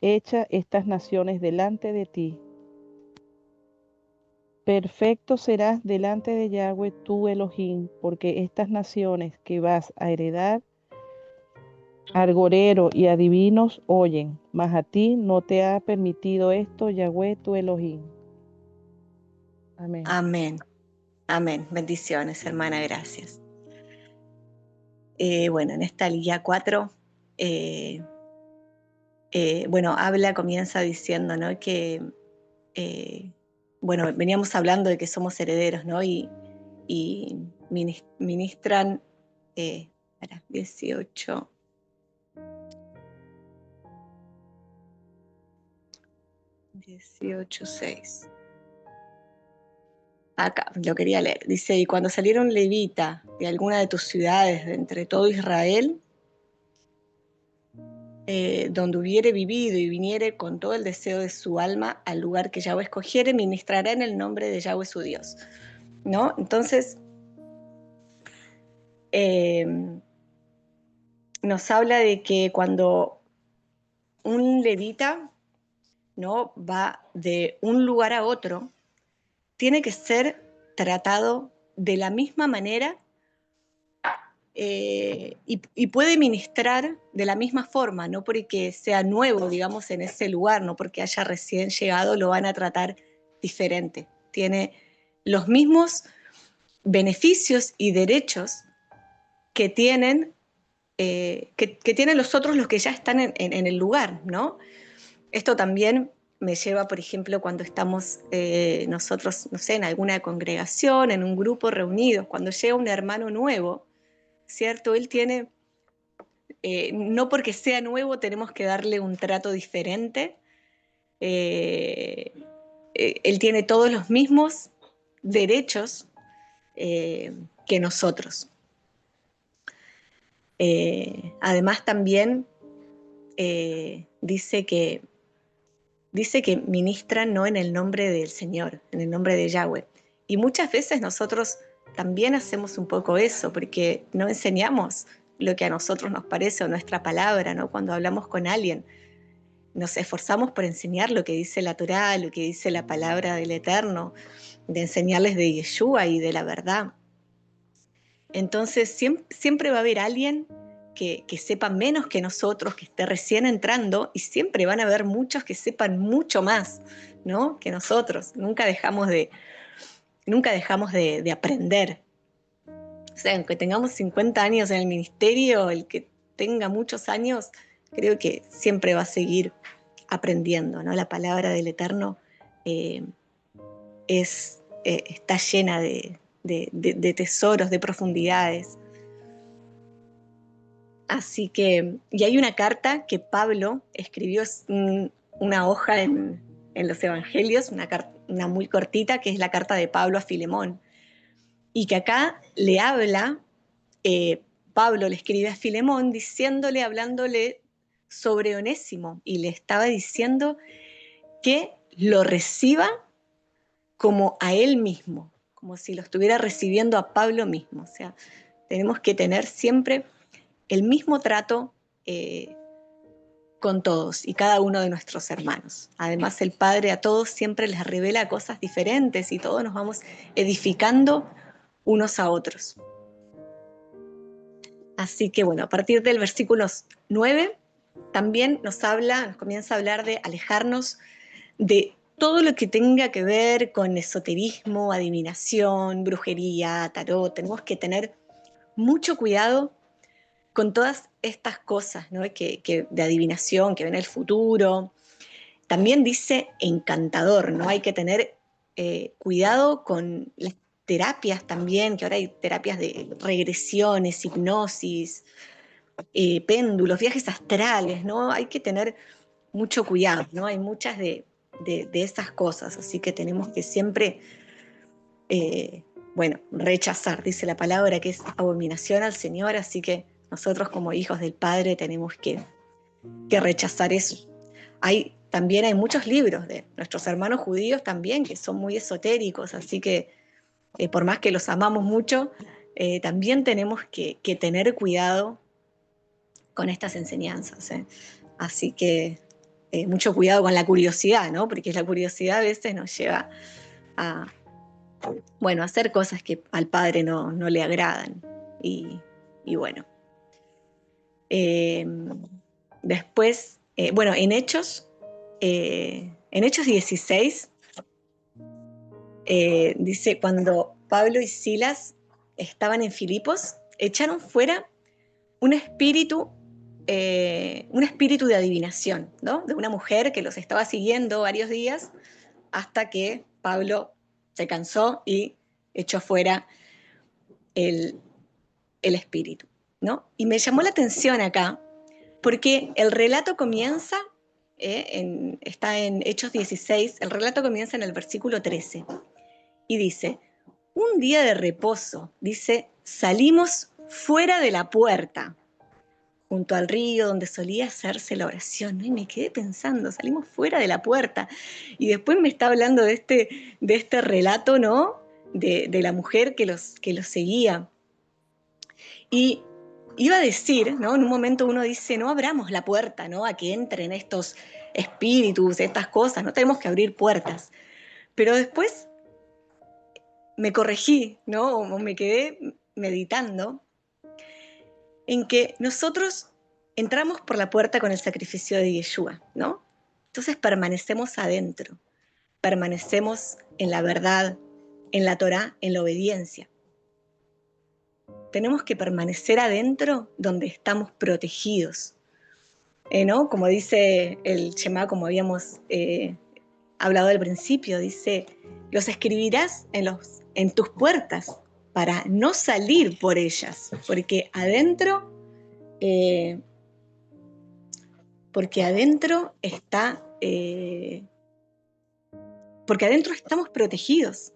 echa estas naciones delante de ti. Perfecto serás delante de Yahweh tu Elohim, porque estas naciones que vas a heredar, argorero y adivinos oyen, mas a ti no te ha permitido esto Yahweh tu Elohim. Amén. Amén. Amén. Bendiciones, hermana, gracias. Bueno, en esta Liga 4, comienza diciendo, ¿no? Que, veníamos hablando de que somos herederos, ¿no? Y ministran, 18. Acá, lo quería leer. Dice, y cuando saliera un levita de alguna de tus ciudades, de entre todo Israel, donde hubiere vivido y viniere con todo el deseo de su alma al lugar que Yahweh escogiere, ministrará en el nombre de Yahweh su Dios. ¿No? Entonces, nos habla de que cuando un levita, ¿no?, va de un lugar a otro, tiene que ser tratado de la misma manera y puede ministrar de la misma forma, no porque sea nuevo, digamos, en ese lugar, no porque haya recién llegado, lo van a tratar diferente. Tiene los mismos beneficios y derechos que tienen, que tienen los otros, los que ya están en el lugar, ¿no? Esto también me lleva, por ejemplo, cuando estamos nosotros, no sé, en alguna congregación, en un grupo reunidos, cuando llega un hermano nuevo, ¿cierto? Él tiene, no porque sea nuevo tenemos que darle un trato diferente, él tiene todos los mismos derechos que nosotros. Además también dice que ministran no en el nombre del Señor, en el nombre de Yahweh. Y muchas veces nosotros también hacemos un poco eso, porque no enseñamos lo que a nosotros nos parece o nuestra palabra, ¿no? Cuando hablamos con alguien. nos esforzamos por enseñar lo que dice la Torá, lo que dice la palabra del Eterno, de enseñarles de Yeshua y de la verdad. Entonces siempre va a haber alguien que sepa menos que nosotros, que esté recién entrando, y siempre van a haber muchos que sepan mucho más, ¿no?, que nosotros. Nunca dejamos de aprender. O sea, aunque tengamos 50 años en el ministerio, el que tenga muchos años, creo que siempre va a seguir aprendiendo, ¿no? La palabra del Eterno está llena de tesoros, de profundidades. Así que, y hay una carta que Pablo escribió, una hoja en los Evangelios, una muy cortita, que es la carta de Pablo a Filemón, y que acá le habla, Pablo le escribe a Filemón hablándole sobre Onésimo, y le estaba diciendo que lo reciba como a él mismo, como si lo estuviera recibiendo a Pablo mismo. O sea, tenemos que tener siempre el mismo trato con todos y cada uno de nuestros hermanos. Además, el Padre a todos siempre les revela cosas diferentes y todos nos vamos edificando unos a otros. Así que bueno, a partir del versículo 9 también nos comienza a hablar de alejarnos de todo lo que tenga que ver con esoterismo, adivinación, brujería, tarot. Tenemos que tener mucho cuidado con todas estas cosas, ¿no?, que de adivinación, que ven el futuro. También dice encantador, ¿no? Hay que tener cuidado con las terapias también, que ahora hay terapias de regresiones, hipnosis, péndulos, viajes astrales, ¿no? Hay que tener mucho cuidado, ¿no? Hay muchas de esas cosas, así que tenemos que siempre, rechazar, dice la palabra, que es abominación al Señor, así que nosotros como hijos del Padre tenemos que rechazar eso. También hay muchos libros de nuestros hermanos judíos también que son muy esotéricos, así que por más que los amamos mucho, también tenemos que tener cuidado con estas enseñanzas. Así que mucho cuidado con la curiosidad, ¿no? Porque la curiosidad a veces nos lleva a hacer cosas que al Padre no le agradan. Y bueno. Después, en Hechos 16, dice, cuando Pablo y Silas estaban en Filipos, echaron fuera un espíritu de adivinación, ¿no?, de una mujer que los estaba siguiendo varios días hasta que Pablo se cansó y echó fuera el espíritu, ¿no? Y me llamó la atención acá porque el relato comienza, está en Hechos 16, el relato comienza en el versículo 13 y dice, un día de reposo, dice, salimos fuera de la puerta, junto al río donde solía hacerse la oración, ¿no? Y me quedé pensando, salimos fuera de la puerta, y después me está hablando de este relato, ¿no?, de la mujer que los seguía. Y iba a decir, ¿no?, en un momento uno dice, no abramos la puerta, ¿no?, a que entren estos espíritus, estas cosas, no tenemos que abrir puertas. Pero después me corregí, ¿no?, o me quedé meditando en que nosotros entramos por la puerta con el sacrificio de Yeshua, ¿no? Entonces permanecemos adentro, permanecemos en la verdad, en la Torá, en la obediencia. Tenemos que permanecer adentro donde estamos protegidos, ¿no? Como dice el Shema, como habíamos hablado al principio, dice, los escribirás en tus puertas para no salir por ellas, porque adentro estamos protegidos.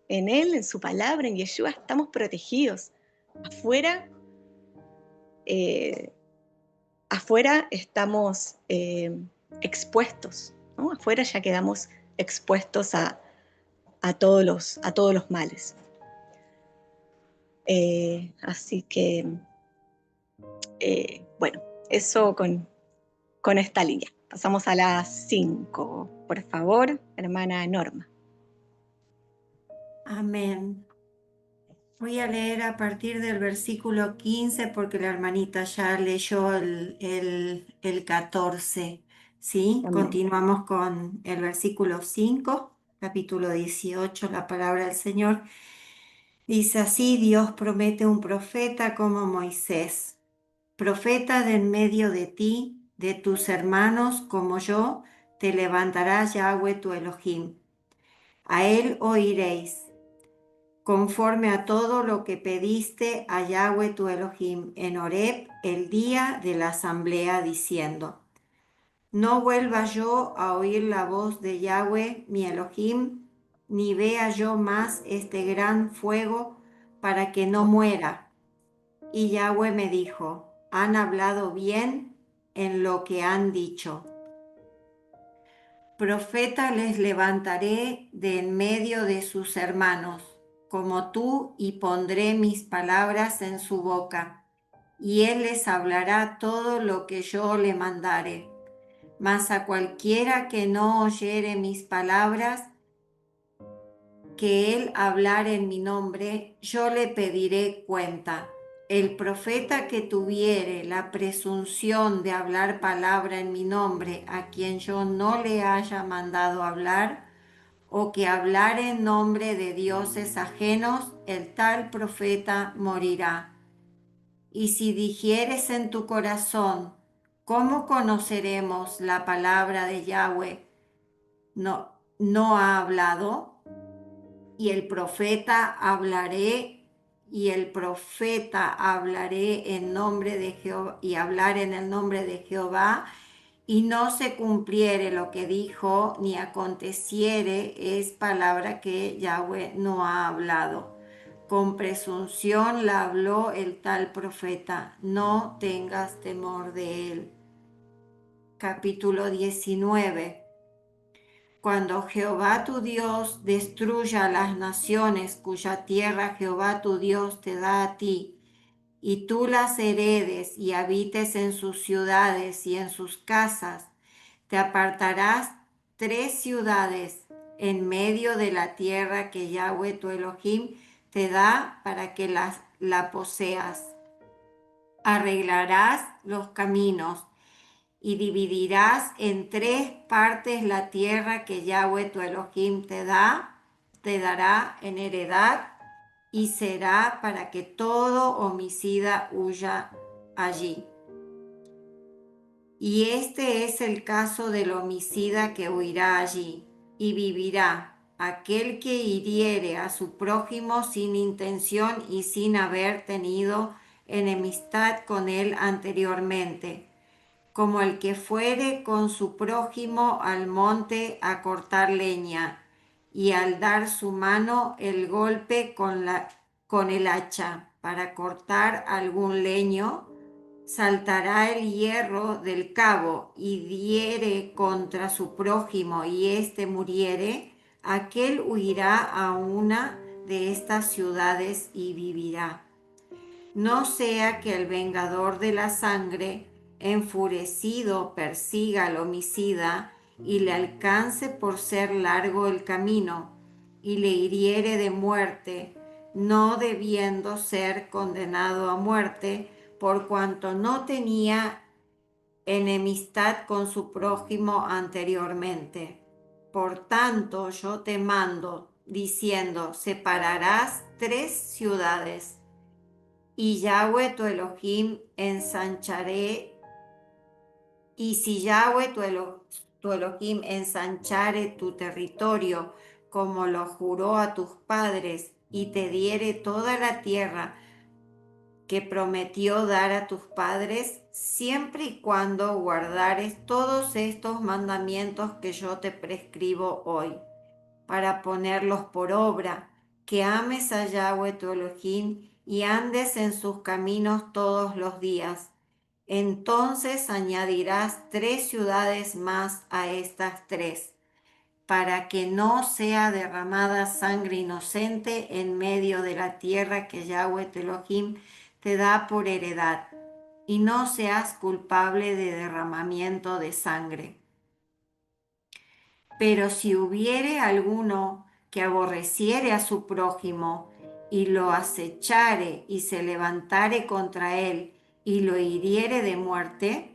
En Él, en su palabra, en Yeshua, estamos protegidos. Afuera estamos expuestos, ¿no? Afuera ya quedamos expuestos a todos los males. Así que, eso con esta línea. Pasamos a las 5. Por favor, hermana Norma. Amén. Voy a leer a partir del versículo 15 porque la hermanita ya leyó el 14. ¿Sí? Amén. Continuamos con el versículo 5, capítulo 18, la palabra del Señor. Dice así: Dios promete un profeta como Moisés, profeta de en medio de ti, de tus hermanos como yo, te levantará Yahweh tu Elohim. A él oiréis, conforme a todo lo que pediste a Yahweh tu Elohim en Horeb el día de la asamblea, diciendo: No vuelva yo a oír la voz de Yahweh mi Elohim, ni vea yo más este gran fuego, para que no muera. Y Yahweh me dijo: Han hablado bien en lo que han dicho. Profeta les levantaré de en medio de sus hermanos, como tú, y pondré mis palabras en su boca, y él les hablará todo lo que yo le mandare. Mas a cualquiera que no oyere mis palabras, que él hablare en mi nombre, yo le pediré cuenta. El profeta que tuviere la presunción de hablar palabra en mi nombre, a quien yo no le haya mandado hablar, o que hablare en nombre de dioses ajenos, el tal profeta morirá. Y si dijeres en tu corazón: ¿Cómo conoceremos la palabra de Yahweh? No ha hablado. Y el profeta hablaré en nombre de Jehová, y hablar en el nombre de Jehová, y no se cumpliere lo que dijo, ni aconteciere, es palabra que Yahweh no ha hablado. Con presunción la habló el tal profeta, no tengas temor de él. Capítulo 19. Cuando Jehová tu Dios destruya las naciones cuya tierra Jehová tu Dios te da a ti, y tú las heredes y habites en sus ciudades y en sus casas, te apartarás 3 ciudades en medio de la tierra que Yahweh tu Elohim te da para que la poseas. Arreglarás los caminos y dividirás en 3 partes la tierra que Yahweh tu Elohim te dará en heredad, y será para que todo homicida huya allí. Y este es el caso del homicida que huirá allí, y vivirá aquel que hiriere a su prójimo sin intención y sin haber tenido enemistad con él anteriormente, como el que fuere con su prójimo al monte a cortar leña, y al dar su mano el golpe con el hacha para cortar algún leño, saltará el hierro del cabo y diere contra su prójimo, y éste muriere, aquel huirá a una de estas ciudades y vivirá. No sea que el vengador de la sangre, enfurecido, persiga al homicida y le alcance por ser largo el camino, y le hiriere de muerte, no debiendo ser condenado a muerte, por cuanto no tenía enemistad con su prójimo anteriormente. Por tanto, yo te mando, diciendo: separarás 3 ciudades, y Yahweh tu Elohim ensancharé, y si Yahweh tu Elohim ensanchare tu territorio, como lo juró a tus padres, y te diere toda la tierra que prometió dar a tus padres, siempre y cuando guardares todos estos mandamientos que yo te prescribo hoy, para ponerlos por obra, que ames a Yahweh tu Elohim y andes en sus caminos todos los días. Entonces añadirás 3 ciudades más a estas 3, para que no sea derramada sangre inocente en medio de la tierra que Yahweh tu Elohim te da por heredad, y no seas culpable de derramamiento de sangre. Pero si hubiere alguno que aborreciere a su prójimo y lo acechare y se levantare contra él y lo hiriere de muerte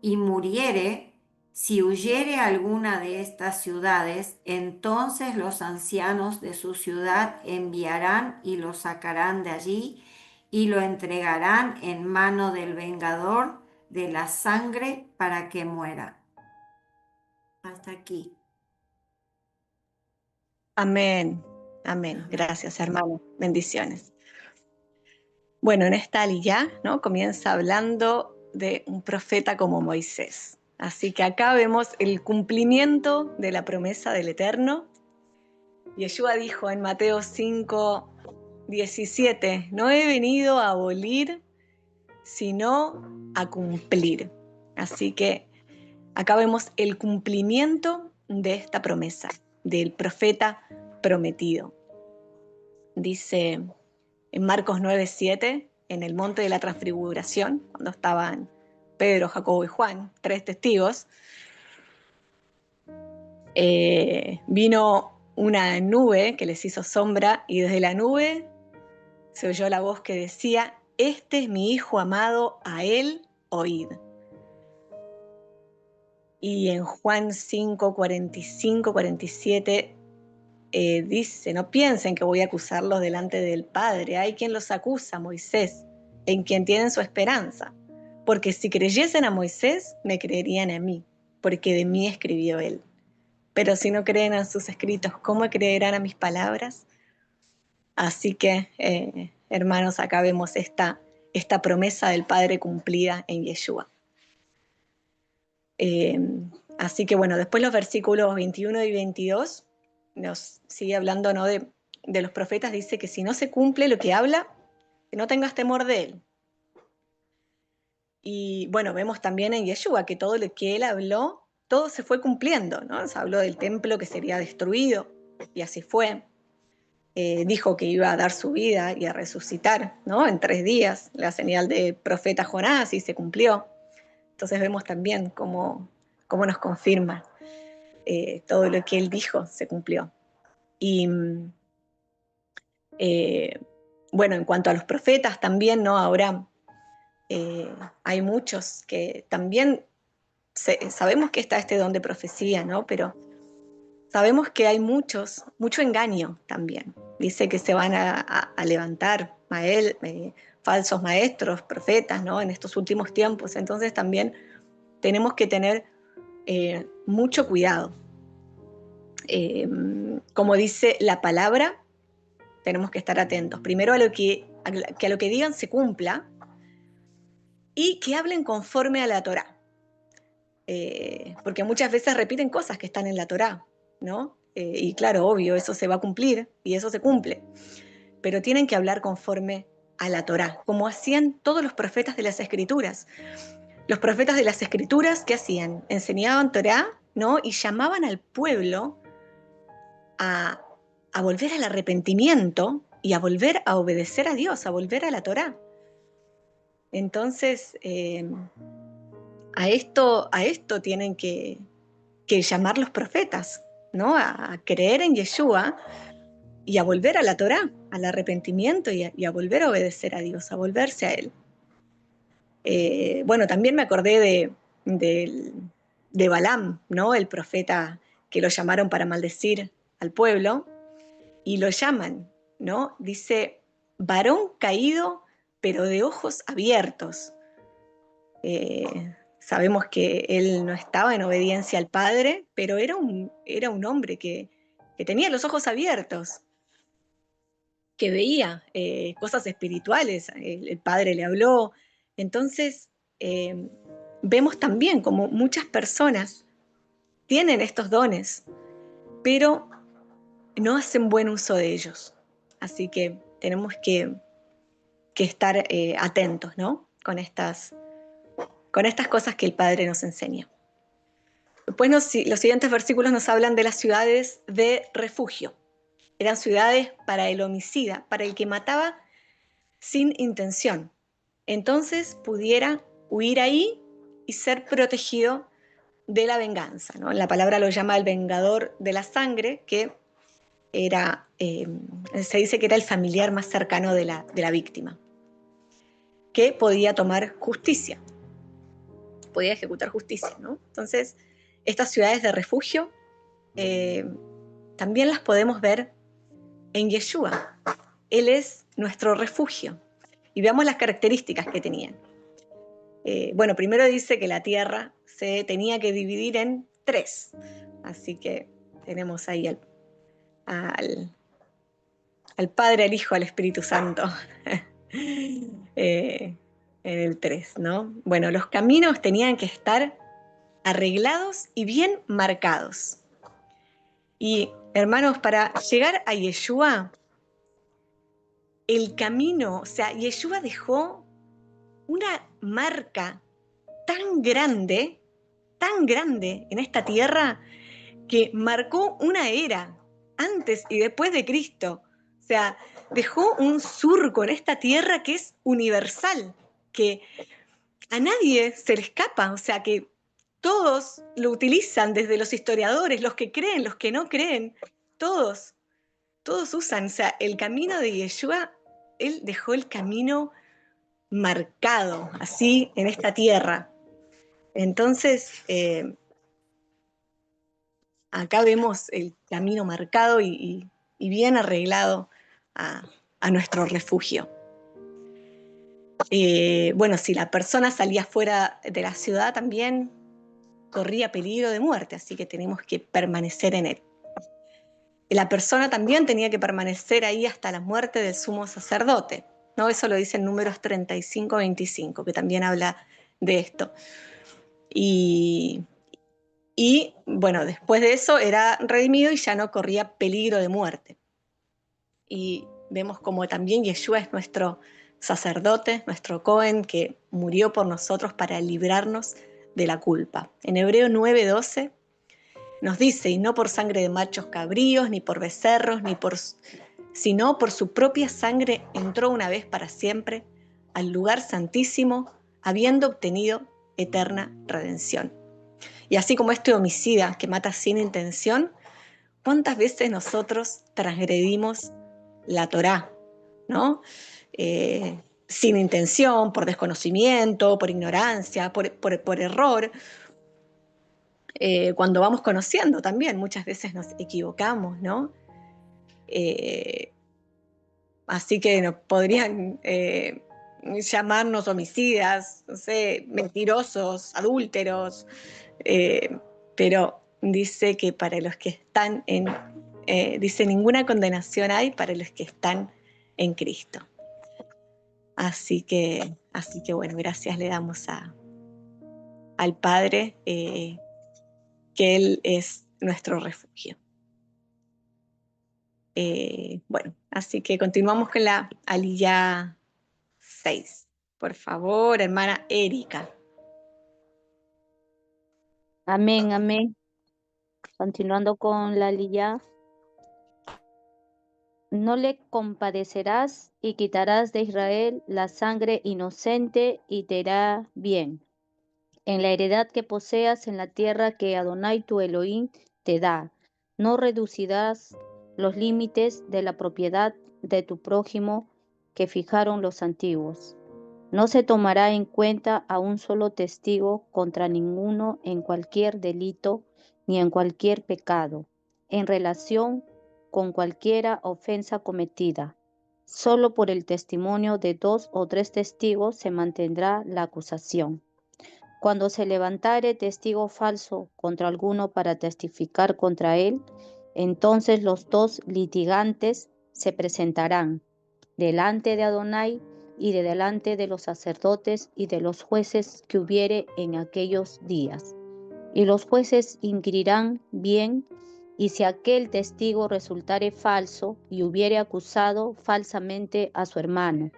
y muriere, si huyere a alguna de estas ciudades, entonces los ancianos de su ciudad enviarán y lo sacarán de allí y lo entregarán en mano del vengador de la sangre para que muera. Hasta aquí. Amén, amén. Gracias, hermano. Bendiciones. Bueno, en esta aliyá, ¿no? Comienza hablando de un profeta como Moisés. Así que acá vemos el cumplimiento de la promesa del Eterno. Yeshua dijo en Mateo 5:17, no he venido a abolir, sino a cumplir. Así que acá vemos el cumplimiento de esta promesa, del profeta prometido. Dice en Marcos 9:7, en el monte de la transfiguración, cuando estaban Pedro, Jacobo y Juan, 3 testigos, vino una nube que les hizo sombra y desde la nube se oyó la voz que decía, este es mi hijo amado, a él oíd. Y en Juan 5:45-47 dice, no piensen que voy a acusarlos delante del Padre, hay quien los acusa, Moisés, en quien tienen su esperanza, porque si creyesen a Moisés, me creerían a mí, porque de mí escribió él. Pero si no creen a sus escritos, ¿cómo creerán a mis palabras? Así que, hermanos, acá vemos esta promesa del Padre cumplida en Yeshua. Así que bueno, después los versículos 21 y 22 nos sigue hablando, ¿no? de los profetas, dice que si no se cumple lo que habla, que no tengas temor de él. Y bueno, vemos también en Yeshua que todo lo que él habló, todo se fue cumpliendo, ¿no? Se habló del templo que sería destruido, y así fue. Dijo que iba a dar su vida y a resucitar, ¿no? En 3 días, la señal del profeta Jonás, y se cumplió. Entonces vemos también cómo nos confirma todo lo que él dijo se cumplió. Y bueno, en cuanto a los profetas también, ¿no? Ahora hay muchos que también sabemos que está este don de profecía, ¿no? Pero sabemos que hay mucho engaño también. Dice que se van a levantar falsos maestros, profetas, ¿no? En estos últimos tiempos. Entonces también tenemos que tener mucho cuidado. Como dice la palabra, tenemos que estar atentos. Primero a que a lo que digan se cumpla y que hablen conforme a la Torá. Porque muchas veces repiten cosas que están en la Torá, ¿no? Y claro, obvio, eso se va a cumplir y eso se cumple. Pero tienen que hablar conforme a la Torá, como hacían todos los profetas de las Escrituras. Los profetas de las Escrituras, ¿qué hacían? Enseñaban Torá, ¿no? Y llamaban al pueblo a volver al arrepentimiento y a volver a obedecer a Dios, a volver a la Torá. Entonces, a esto tienen que llamar los profetas, ¿no? A creer en Yeshua y a volver a la Torá, al arrepentimiento y a volver a obedecer a Dios, a volverse a Él. Bueno, también me acordé de Balaam, ¿no? El profeta que lo llamaron para maldecir al pueblo, y lo llaman, ¿no? Dice, varón caído, pero de ojos abiertos. Sabemos que él no estaba en obediencia al Padre, pero era un hombre que tenía los ojos abiertos, que veía cosas espirituales, el Padre le habló. Entonces, vemos también como muchas personas tienen estos dones, pero no hacen buen uso de ellos. Así que tenemos que estar atentos, ¿no? Con estas cosas que el Padre nos enseña. Después los siguientes versículos nos hablan de las ciudades de refugio. Eran ciudades para el homicida, para el que mataba sin intención. Entonces pudiera huir ahí y ser protegido de la venganza, ¿no? La palabra lo llama el vengador de la sangre, que era, se dice que era el familiar más cercano de la víctima, que podía tomar justicia, podía ejecutar justicia, ¿no? Entonces, estas ciudades de refugio también las podemos ver en Yeshua. Él es nuestro refugio. Y veamos las características que tenían. Bueno, primero dice que la tierra se tenía que dividir en 3. Así que tenemos ahí al Padre, al Hijo, al Espíritu Santo en el 3, ¿no? Bueno, los caminos tenían que estar arreglados y bien marcados. Y, hermanos, para llegar a Yeshua, el camino, o sea, Yeshua dejó una marca tan grande en esta tierra, que marcó una era antes y después de Cristo. O sea, dejó un surco en esta tierra que es universal, que a nadie se le escapa, o sea, que todos lo utilizan, desde los historiadores, los que creen, los que no creen, todos usan. O sea, el camino de Yeshua, él dejó el camino marcado, así, en esta tierra. Entonces, acá vemos el camino marcado y bien arreglado a nuestro refugio. Bueno, si la persona salía fuera de la ciudad, también corría peligro de muerte, así que tenemos que permanecer en él. La persona también tenía que permanecer ahí hasta la muerte del sumo sacerdote, ¿no? Eso lo dice en Números 35-25, que también habla de esto. Y bueno, después de eso era redimido y ya no corría peligro de muerte. Y vemos como también Yeshua es nuestro sacerdote, nuestro Cohen, que murió por nosotros para librarnos de la culpa. En Hebreo 9:12 nos dice: y no por sangre de machos cabríos, ni por becerros, sino por su propia sangre entró una vez para siempre al lugar santísimo, habiendo obtenido eterna redención. Y así como este homicida que mata sin intención, ¿cuántas veces nosotros transgredimos la Torá, ¿no? Sin intención, por desconocimiento, por ignorancia, por error. Cuando vamos conociendo también, muchas veces nos equivocamos, ¿no? Así que nos podrían llamarnos homicidas, no sé, mentirosos, adúlteros, pero dice que para los que están dice, ninguna condenación hay para los que están en Cristo. Así que bueno, gracias le damos al Padre, que Él es nuestro refugio. Bueno, así que continuamos con la aliyá 6. Por favor, hermana Erika. Amén, amén. Continuando con la aliyá. No le compadecerás y quitarás de Israel la sangre inocente y te irá bien en la heredad que poseas en la tierra que Adonai tu Elohim te da. No reducirás los límites de la propiedad de tu prójimo que fijaron los antiguos. No se tomará en cuenta a un solo testigo contra ninguno en cualquier delito ni en cualquier pecado, en relación con cualquiera ofensa cometida. Solo por el testimonio de 2 o 3 testigos se mantendrá la acusación. Cuando se levantare testigo falso contra alguno para testificar contra él, entonces los 2 litigantes se presentarán delante de Adonai y de delante de los sacerdotes y de los jueces que hubiere en aquellos días. Y los jueces inquirirán bien, y si aquel testigo resultare falso y hubiere acusado falsamente a su hermano,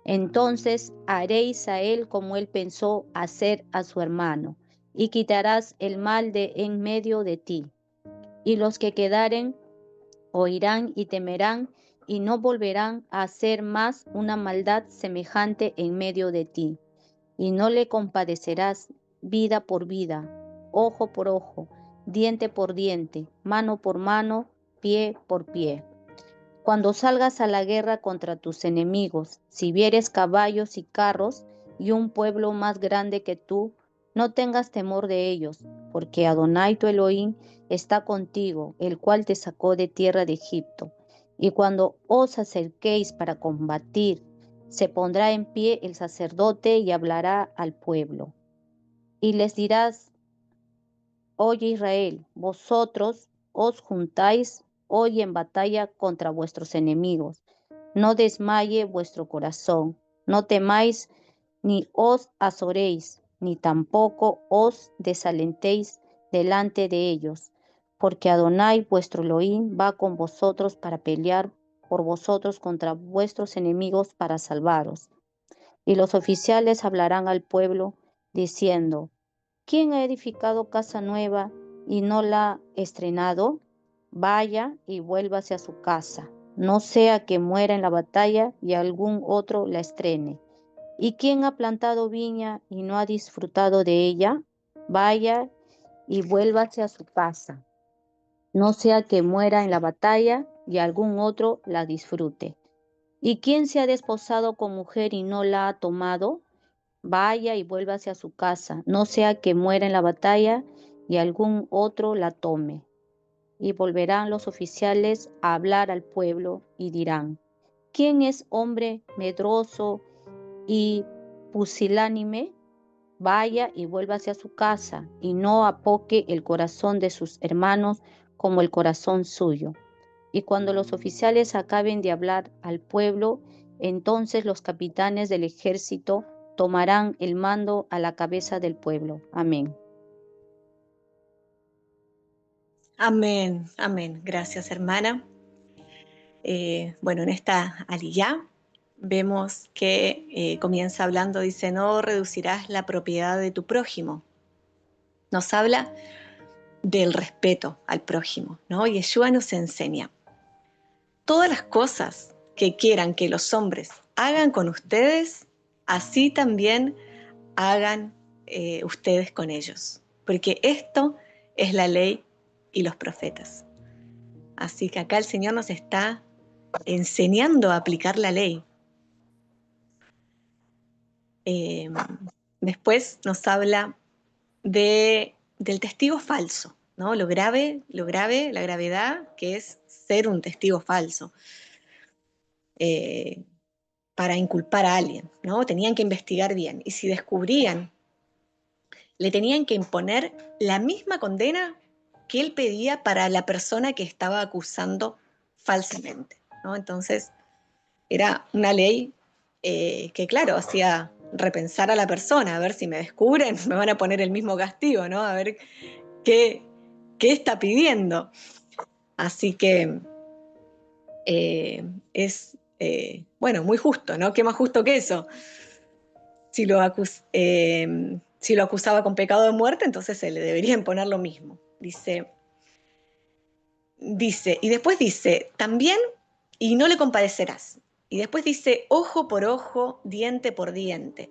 entonces haréis a él como él pensó hacer a su hermano, y quitarás el mal de en medio de ti. Y los que quedaren oirán y temerán, y no volverán a hacer más una maldad semejante en medio de ti. Y no le compadecerás vida por vida, ojo por ojo, diente por diente, mano por mano, pie por pie. Cuando salgas a la guerra contra tus enemigos, si vieres caballos y carros y un pueblo más grande que tú, no tengas temor de ellos, porque Adonai tu Elohim está contigo, el cual te sacó de tierra de Egipto. Y cuando os acerquéis para combatir, se pondrá en pie el sacerdote y hablará al pueblo. Y les dirás: Oye Israel, vosotros os juntáis hoy en batalla contra vuestros enemigos. No desmaye vuestro corazón, no temáis ni os azoréis, ni tampoco os desalentéis delante de ellos, porque Adonai vuestro Elohim va con vosotros para pelear por vosotros contra vuestros enemigos para salvaros. Y los oficiales hablarán al pueblo diciendo: ¿Quién ha edificado casa nueva y no la ha estrenado? Vaya y vuélvase a su casa, no sea que muera en la batalla y algún otro la estrene. ¿Y quién ha plantado viña y no ha disfrutado de ella? Vaya y vuélvase a su casa, no sea que muera en la batalla y algún otro la disfrute. ¿Y quién se ha desposado con mujer y no la ha tomado? Vaya y vuélvase a su casa, no sea que muera en la batalla y algún otro la tome. Y volverán los oficiales a hablar al pueblo y dirán: ¿Quién es hombre medroso y pusilánime? Vaya y vuélvase a su casa, y no apoque el corazón de sus hermanos como el corazón suyo. Y cuando los oficiales acaben de hablar al pueblo, entonces los capitanes del ejército tomarán el mando a la cabeza del pueblo. Amén. Amén, amén. Gracias, hermana. Bueno, en esta aliyá vemos que comienza hablando, dice: no reducirás la propiedad de tu prójimo. Nos habla del respeto al prójimo, ¿no? Y Yeshua nos enseña: todas las cosas que quieran que los hombres hagan con ustedes, así también hagan ustedes con ellos, porque esto es la ley y los profetas. Así que acá el Señor nos está enseñando a aplicar la ley. Después nos habla del testigo falso, ¿no? Lo grave, la gravedad que es ser un testigo falso. Para inculpar a alguien, ¿no? Tenían que investigar bien. Y si descubrían, le tenían que imponer la misma condena que él pedía para la persona que estaba acusando falsamente, ¿no? Entonces, era una ley que, claro, hacía repensar a la persona, a ver si me descubren, me van a poner el mismo castigo, ¿no? A ver qué está pidiendo. Así que es, bueno, muy justo, ¿no? ¿Qué más justo que eso? Si lo acusaba con pecado de muerte, entonces se le debería imponer lo mismo. Dice, y después dice, también, y no le compadecerás. Y después dice, ojo por ojo, diente por diente.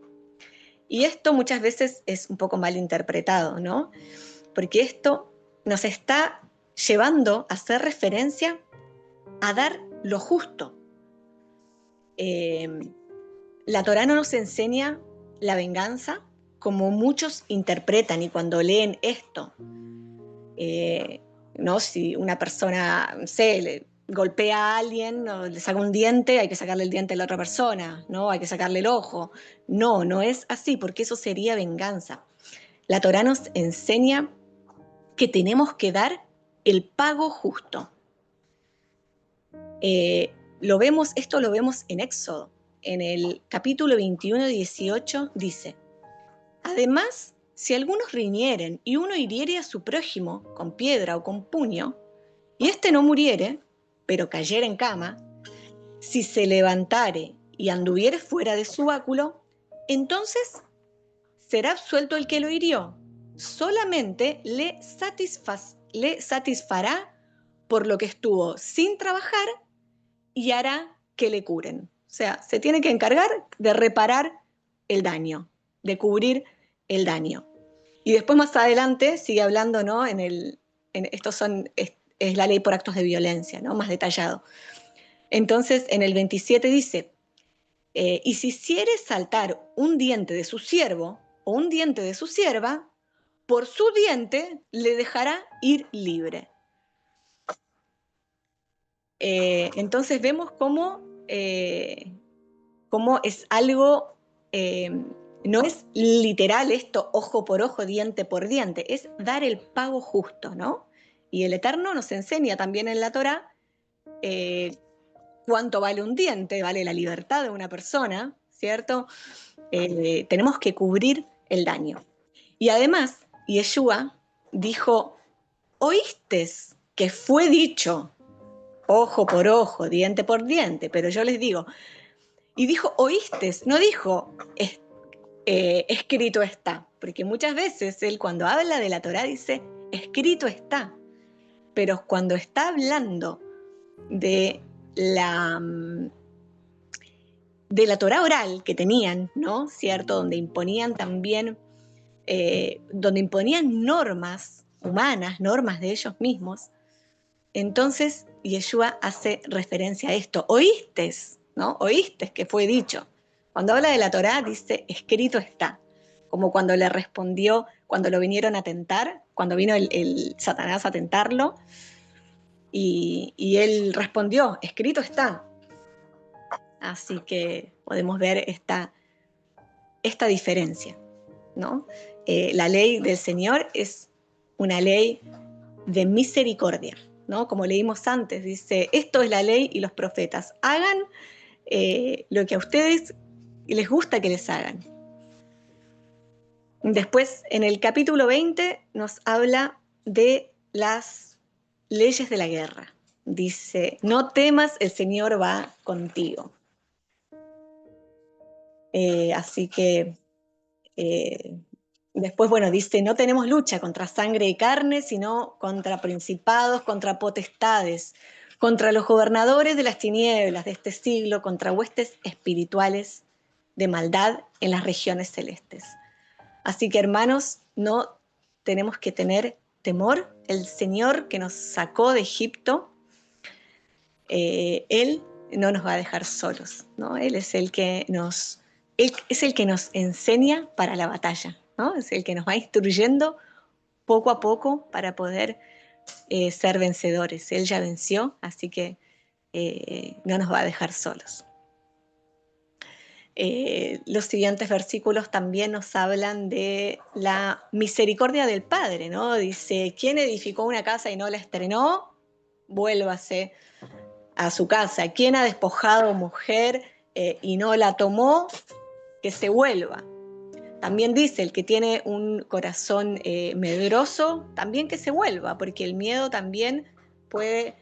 Y esto muchas veces es un poco mal interpretado, ¿no? Porque esto nos está llevando a hacer referencia a dar lo justo. La Torá no nos enseña la venganza como muchos interpretan, y cuando leen esto, ¿no? Si una persona, no sé, le golpea a alguien o le saca un diente, hay que sacarle el diente a la otra persona, ¿no? Hay que sacarle el ojo. No, no es así, porque eso sería venganza. La Torá nos enseña que tenemos que dar el pago justo. Esto lo vemos en Éxodo. En el capítulo 21, 18 dice: además, si algunos riñeren y uno hiriere a su prójimo con piedra o con puño, y éste no muriere, pero cayere en cama, si se levantare y anduviere fuera de su báculo, entonces será absuelto el que lo hirió. Solamente le satisfará por lo que estuvo sin trabajar y hará que le curen. O sea, se tiene que encargar de reparar el daño, de cubrir el daño. Y después más adelante sigue hablando, ¿no? Es la ley por actos de violencia, ¿no? Más detallado. Entonces, en el 27 dice, y si hiciere saltar un diente de su siervo o un diente de su sierva, por su diente le dejará ir libre. Entonces vemos cómo es algo, no es literal esto, ojo por ojo, diente por diente, es dar el pago justo, ¿no? Y el Eterno nos enseña también en la Torá cuánto vale un diente, vale la libertad de una persona, ¿cierto? Tenemos que cubrir el daño. Y además, Yeshua dijo, oíste que fue dicho, ojo por ojo, diente por diente, pero yo les digo, y dijo, oíste, no dijo, escrito está, porque muchas veces él cuando habla de la Torá dice, escrito está, pero cuando está hablando de la Torá oral que tenían, ¿no? ¿Cierto? Donde imponían también, donde imponían normas humanas, normas de ellos mismos. Entonces, Yeshua hace referencia a esto. Oíste, ¿no? Oíste que fue dicho. Cuando habla de la Torá dice, escrito está. Como cuando le respondió, cuando lo vinieron a tentar, cuando vino el Satanás a tentarlo, y él respondió, escrito está. Así que podemos ver esta diferencia, ¿no? La ley del Señor es una ley de misericordia, ¿no? Como leímos antes, dice, esto es la ley y los profetas. Hagan lo que a ustedes les gusta que les hagan. Después, en el capítulo 20, nos habla de las leyes de la guerra. Dice, no temas, el Señor va contigo. Así que después, bueno, dice, no tenemos lucha contra sangre y carne, sino contra principados, contra potestades, contra los gobernadores de las tinieblas de este siglo, contra huestes espirituales de maldad en las regiones celestes. Así que, hermanos, no tenemos que tener temor. El Señor que nos sacó de Egipto, Él no nos va a dejar solos, ¿no? Él es el que nos enseña para la batalla, ¿no? Es el que nos va instruyendo poco a poco para poder ser vencedores. Él ya venció, así que no nos va a dejar solos. Los siguientes versículos también nos hablan de la misericordia del Padre, ¿no? Dice, ¿quién edificó una casa y no la estrenó? Vuélvase a su casa. ¿Quién ha despojado mujer y no la tomó? Que se vuelva. También dice, el que tiene un corazón medroso, también que se vuelva, porque el miedo también puede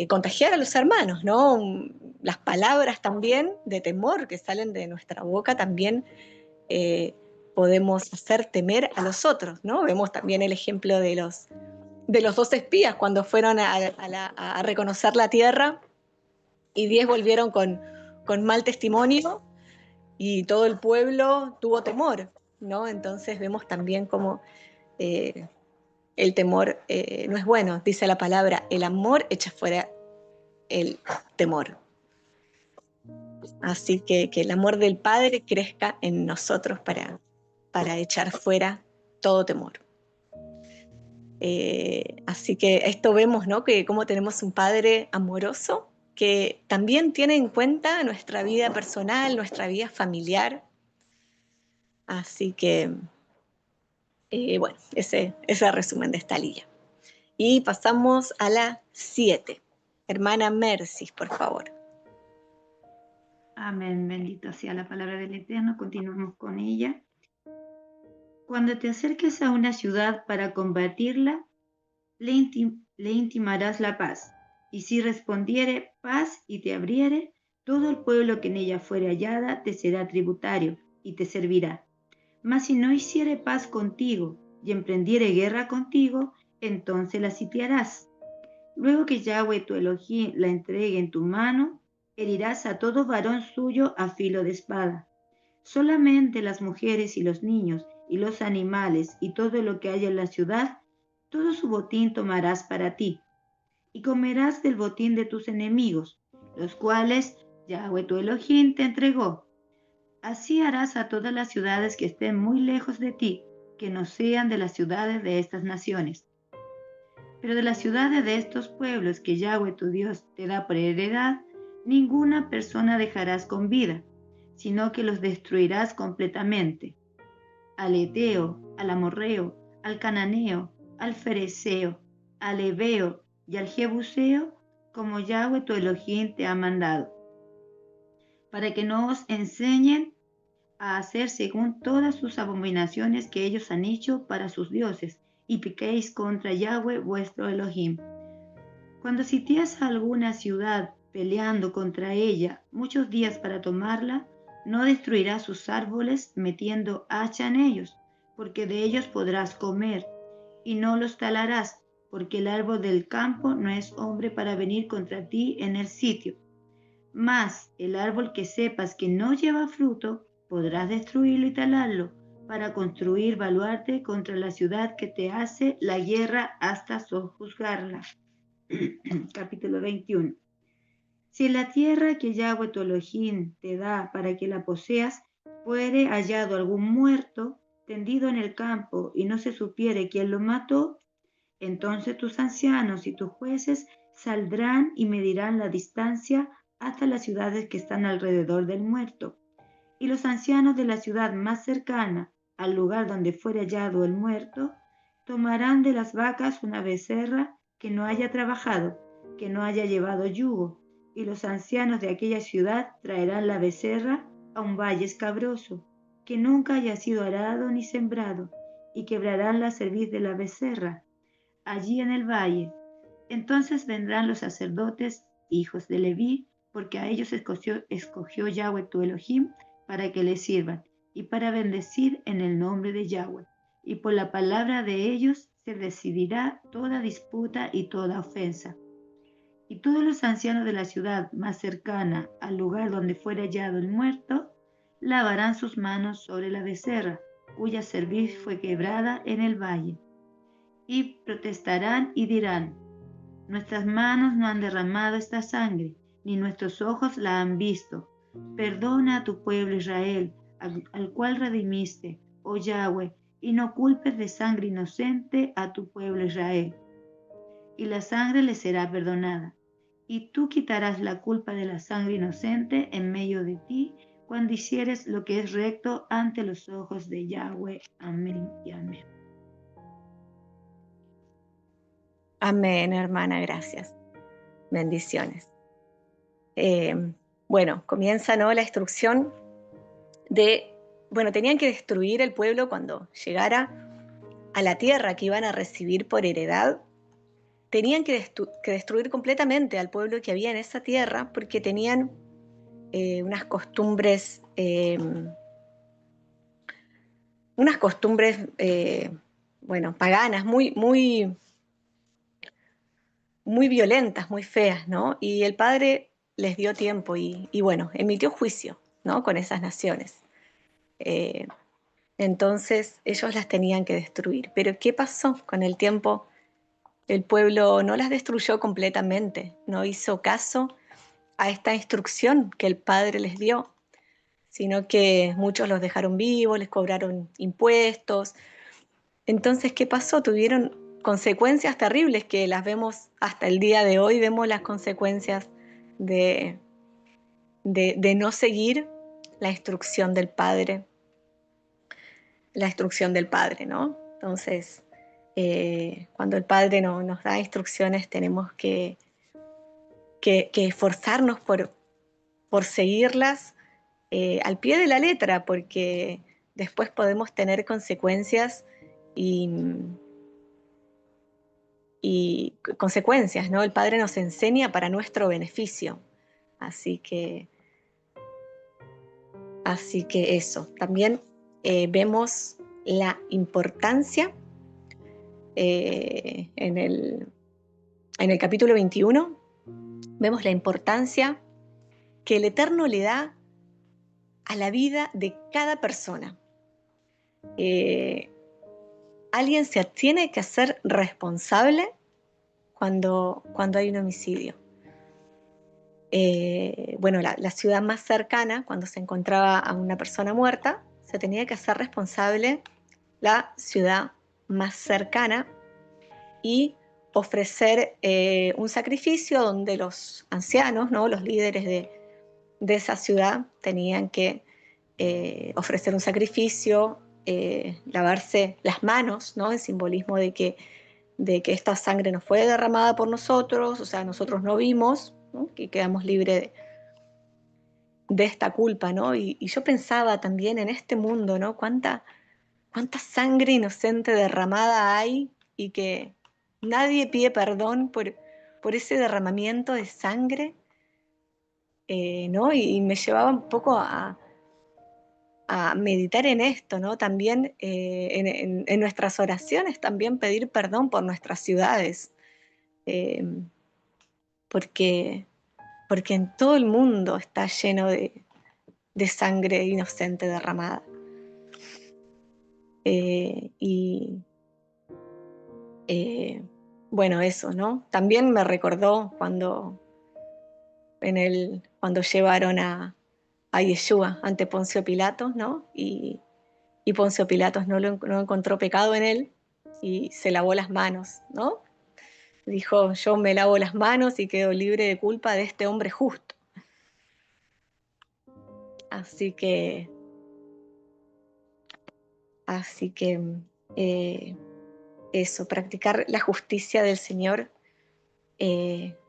contagiar a los hermanos, ¿no? Las palabras también de temor que salen de nuestra boca también podemos hacer temer a los otros, ¿no? Vemos también el ejemplo de los 2 espías cuando fueron a reconocer la tierra y 10 volvieron con mal testimonio y todo el pueblo tuvo temor, ¿no? Entonces vemos también cómo el temor no es bueno. Dice la palabra, el amor echa fuera el temor. Así que el amor del Padre crezca en nosotros para echar fuera todo temor. Así que esto vemos, ¿no? Que como tenemos un Padre amoroso que también tiene en cuenta nuestra vida personal, nuestra vida familiar. Así que, bueno, ese es el resumen de esta liga. Y pasamos a la 7. Hermana Mercy, por favor. Amén, bendito sea la palabra del Eterno. Continuamos con ella. Cuando te acerques a una ciudad para combatirla, le intimarás la paz. Y si respondiere paz y te abriere, todo el pueblo que en ella fuere hallada te será tributario y te servirá. Mas si no hiciere paz contigo y emprendiere guerra contigo, entonces la sitiarás. Luego que Yahweh tu Elohim la entregue en tu mano, herirás a todo varón suyo a filo de espada. Solamente las mujeres y los niños y los animales y todo lo que haya en la ciudad, todo su botín tomarás para ti, y comerás del botín de tus enemigos, los cuales Yahweh tu Elohim te entregó. Así harás a todas las ciudades que estén muy lejos de ti, que no sean de las ciudades de estas naciones. Pero de las ciudades de estos pueblos que Yahweh tu Dios te da por heredad, ninguna persona dejarás con vida, sino que los destruirás completamente. Al Eteo, al Amorreo, al Cananeo, al Fereceo, al Heveo y al Jebuseo, como Yahweh tu Elohim te ha mandado, para que no os enseñen a hacer según todas sus abominaciones que ellos han hecho para sus dioses, y piquéis contra Yahweh vuestro Elohim. Cuando sitias a alguna ciudad peleando contra ella muchos días para tomarla, no destruirás sus árboles metiendo hacha en ellos, porque de ellos podrás comer, y no los talarás, porque el árbol del campo no es hombre para venir contra ti en el sitio. Mas el árbol que sepas que no lleva fruto, podrás destruirlo y talarlo, para construir baluarte contra la ciudad que te hace la guerra hasta sojuzgarla. Capítulo 21. Si en la tierra que Yahweh tu Elohim te da para que la poseas, fuere hallado algún muerto tendido en el campo y no se supiere quién lo mató, entonces tus ancianos y tus jueces saldrán y medirán la distancia hasta las ciudades que están alrededor del muerto. Y los ancianos de la ciudad más cercana al lugar donde fuere hallado el muerto, tomarán de las vacas una becerra que no haya trabajado, que no haya llevado yugo, y los ancianos de aquella ciudad traerán la becerra a un valle escabroso, que nunca haya sido arado ni sembrado, y quebrarán la cerviz de la becerra allí en el valle. Entonces vendrán los sacerdotes, hijos de Leví, porque a ellos escogió Yahweh tu Elohim para que le sirvan, y para bendecir en el nombre de Yahweh. Y por la palabra de ellos se decidirá toda disputa y toda ofensa. Y todos los ancianos de la ciudad más cercana al lugar donde fuera hallado el muerto, lavarán sus manos sobre la becerra, cuya cerviz fue quebrada en el valle. Y protestarán y dirán: nuestras manos no han derramado esta sangre, ni nuestros ojos la han visto. Perdona a tu pueblo Israel, al cual redimiste, oh Yahweh, y no culpes de sangre inocente a tu pueblo Israel. Y la sangre le será perdonada. Y tú quitarás la culpa de la sangre inocente en medio de ti, cuando hicieres lo que es recto ante los ojos de Yahweh. Amén y amén. Amén, hermana, gracias. Bendiciones. Bueno, comienza, ¿no?, la instrucción de, bueno, tenían que destruir el pueblo cuando llegara a la tierra que iban a recibir por heredad. Tenían que destruir completamente al pueblo que había en esa tierra, porque tenían unas costumbres, bueno, paganas, muy violentas, muy feas, ¿no? Y el Padre les dio tiempo y bueno, emitió juicio, ¿no?, con esas naciones. Entonces ellos las tenían que destruir. Pero ¿qué pasó? Con el tiempo el pueblo no las destruyó completamente, no hizo caso a esta instrucción que el Padre les dio, sino que muchos los dejaron vivos, les cobraron impuestos. Entonces, ¿qué pasó? Tuvieron consecuencias terribles que las vemos hasta el día de hoy. Vemos las consecuencias de no seguir la instrucción del Padre, ¿no? Entonces, cuando el Padre nos da instrucciones, tenemos que esforzarnos por seguirlas al pie de la letra, porque después podemos tener consecuencias y consecuencias, ¿no? El Padre nos enseña para nuestro beneficio. Así que eso. También vemos la importancia en el capítulo 21, vemos la importancia que el Eterno le da a la vida de cada persona. Alguien se tiene que hacer responsable cuando hay un homicidio. Bueno, la ciudad más cercana, cuando se encontraba a una persona muerta, se tenía que hacer responsable la ciudad más cercana y ofrecer un sacrificio donde los ancianos, ¿no? Los líderes de esa ciudad tenían que ofrecer un sacrificio, lavarse las manos, ¿no? En simbolismo de que esta sangre no fue derramada por nosotros, o sea, nosotros no vimos, ¿no? Que quedamos libres de esta culpa, ¿no? Y yo pensaba también en este mundo, ¿no? Cuánta sangre inocente derramada hay y que nadie pide perdón por ese derramamiento de sangre, ¿no? Y me llevaba un poco a meditar en esto, ¿no? También en nuestras oraciones, también pedir perdón por nuestras ciudades, porque en todo el mundo está lleno de sangre inocente derramada. Bueno, eso, ¿no? También me recordó cuando llevaron a Yeshua ante Poncio Pilatos, ¿no? Y Poncio Pilatos no encontró pecado en él y se lavó las manos, ¿no? Dijo, yo me lavo las manos y quedo libre de culpa de este hombre justo. Así que eso, practicar la justicia del Señor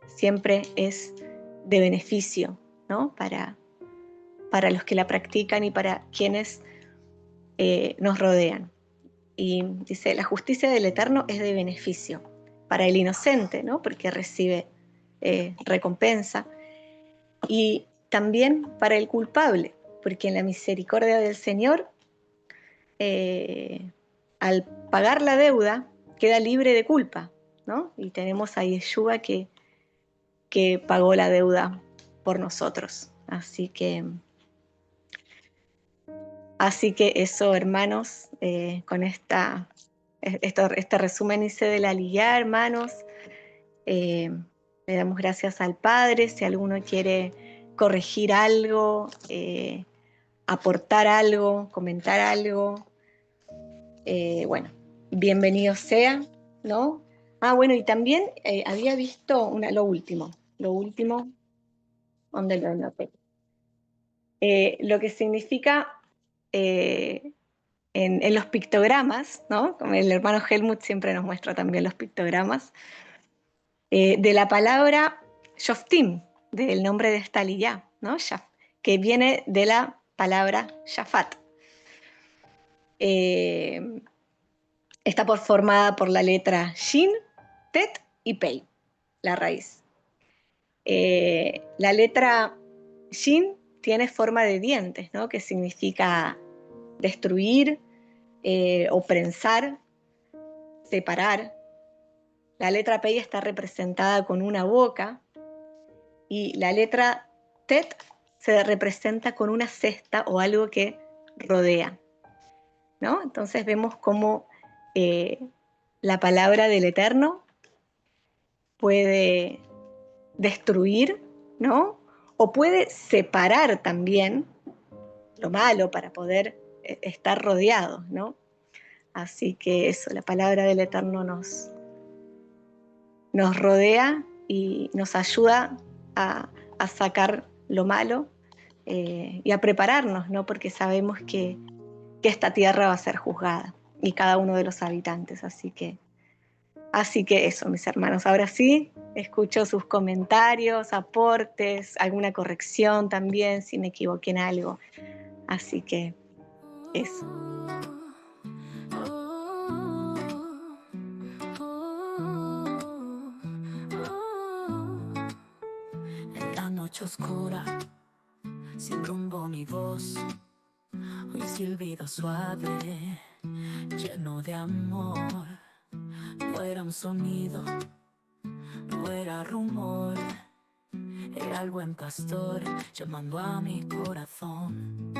siempre es de beneficio, ¿no? Para los que la practican y para quienes nos rodean. Y dice, la justicia del Eterno es de beneficio para el inocente, ¿no? Porque recibe recompensa, y también para el culpable, porque en la misericordia del Señor, al pagar la deuda, queda libre de culpa, ¿no? Y tenemos a Yeshua que pagó la deuda por nosotros. Así que eso, hermanos, con este resumen hice de la Aliyá, hermanos. Le damos gracias al Padre. Si alguno quiere corregir algo, aportar algo, comentar algo, bueno, bienvenido sea, ¿no? Bueno, y también había visto lo último, donde lo noté. Lo que significa en los pictogramas, ¿no? Como el hermano Helmut siempre nos muestra también los pictogramas, de la palabra Shoftim, del nombre de esta Aliyá, ¿no? Que viene de la palabra Shafat. Está formada por la letra Shin, Tet y Pei, la raíz. La letra Shin tiene forma de dientes, ¿no? Que significa destruir o prensar, separar. La letra Pei está representada con una boca y la letra Tet se representa con una cesta o algo que rodea, ¿no? Entonces vemos cómo la palabra del Eterno puede destruir, ¿no? O puede separar también lo malo para poder estar rodeados, ¿no? Así que eso, la palabra del Eterno nos rodea y nos ayuda a sacar lo malo y a prepararnos, ¿no? Porque sabemos que esta tierra va a ser juzgada y cada uno de los habitantes. Así que eso, mis hermanos. Ahora sí, escucho sus comentarios, aportes, alguna corrección también, si me equivoqué en algo. Así que eso. En la noche oscura, sin rumbo mi voz, un silbido suave, lleno de amor. No era un sonido, no era rumor, era el buen pastor llamando a mi corazón.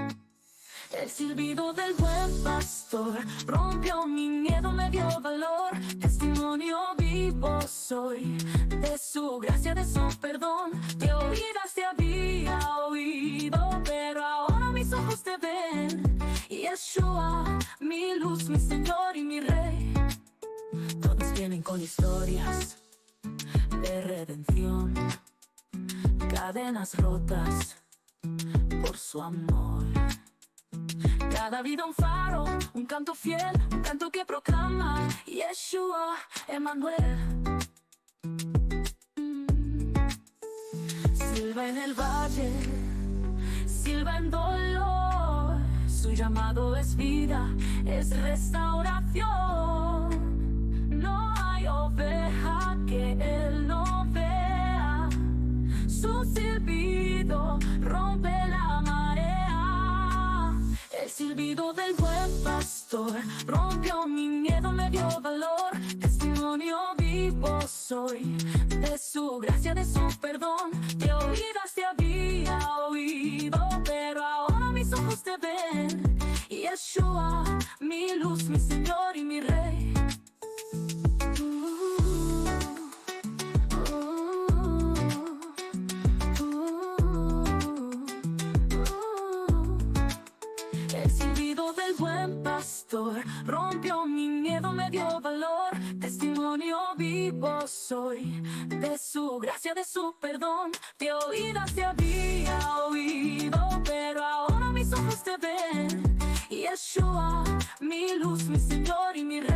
El silbido del buen pastor rompió mi miedo, me dio valor. Testimonio vivo soy de su gracia, de su perdón. De oídas te había oído, pero ahora mis ojos te ven. Yeshua, mi luz, mi Señor y mi Rey. Todos vienen con historias de redención, cadenas rotas por su amor. Cada vida un faro, un canto fiel, un canto que proclama Yeshua, Emmanuel. Silba en el valle, silba en dolor. Su llamado es vida, es restauración. No hay oveja que él no vea. Su silbido rompe la marea. El silbido del buen pastor rompió mi miedo, me dio valor. Testimonio vivo soy de su gracia, de su perdón. De oídas te había oído, pero ahora mis ojos te ven. Yeshua, mi luz, mi Señor y mi Rey. El silbido del buen pastor rompió mi miedo, me dio valor. Testimonio vivo soy de su gracia, de su perdón. De oídas te había oído, pero ahora mis ojos te ven. Yeshua, mi luz, mi Señor y mi Rey.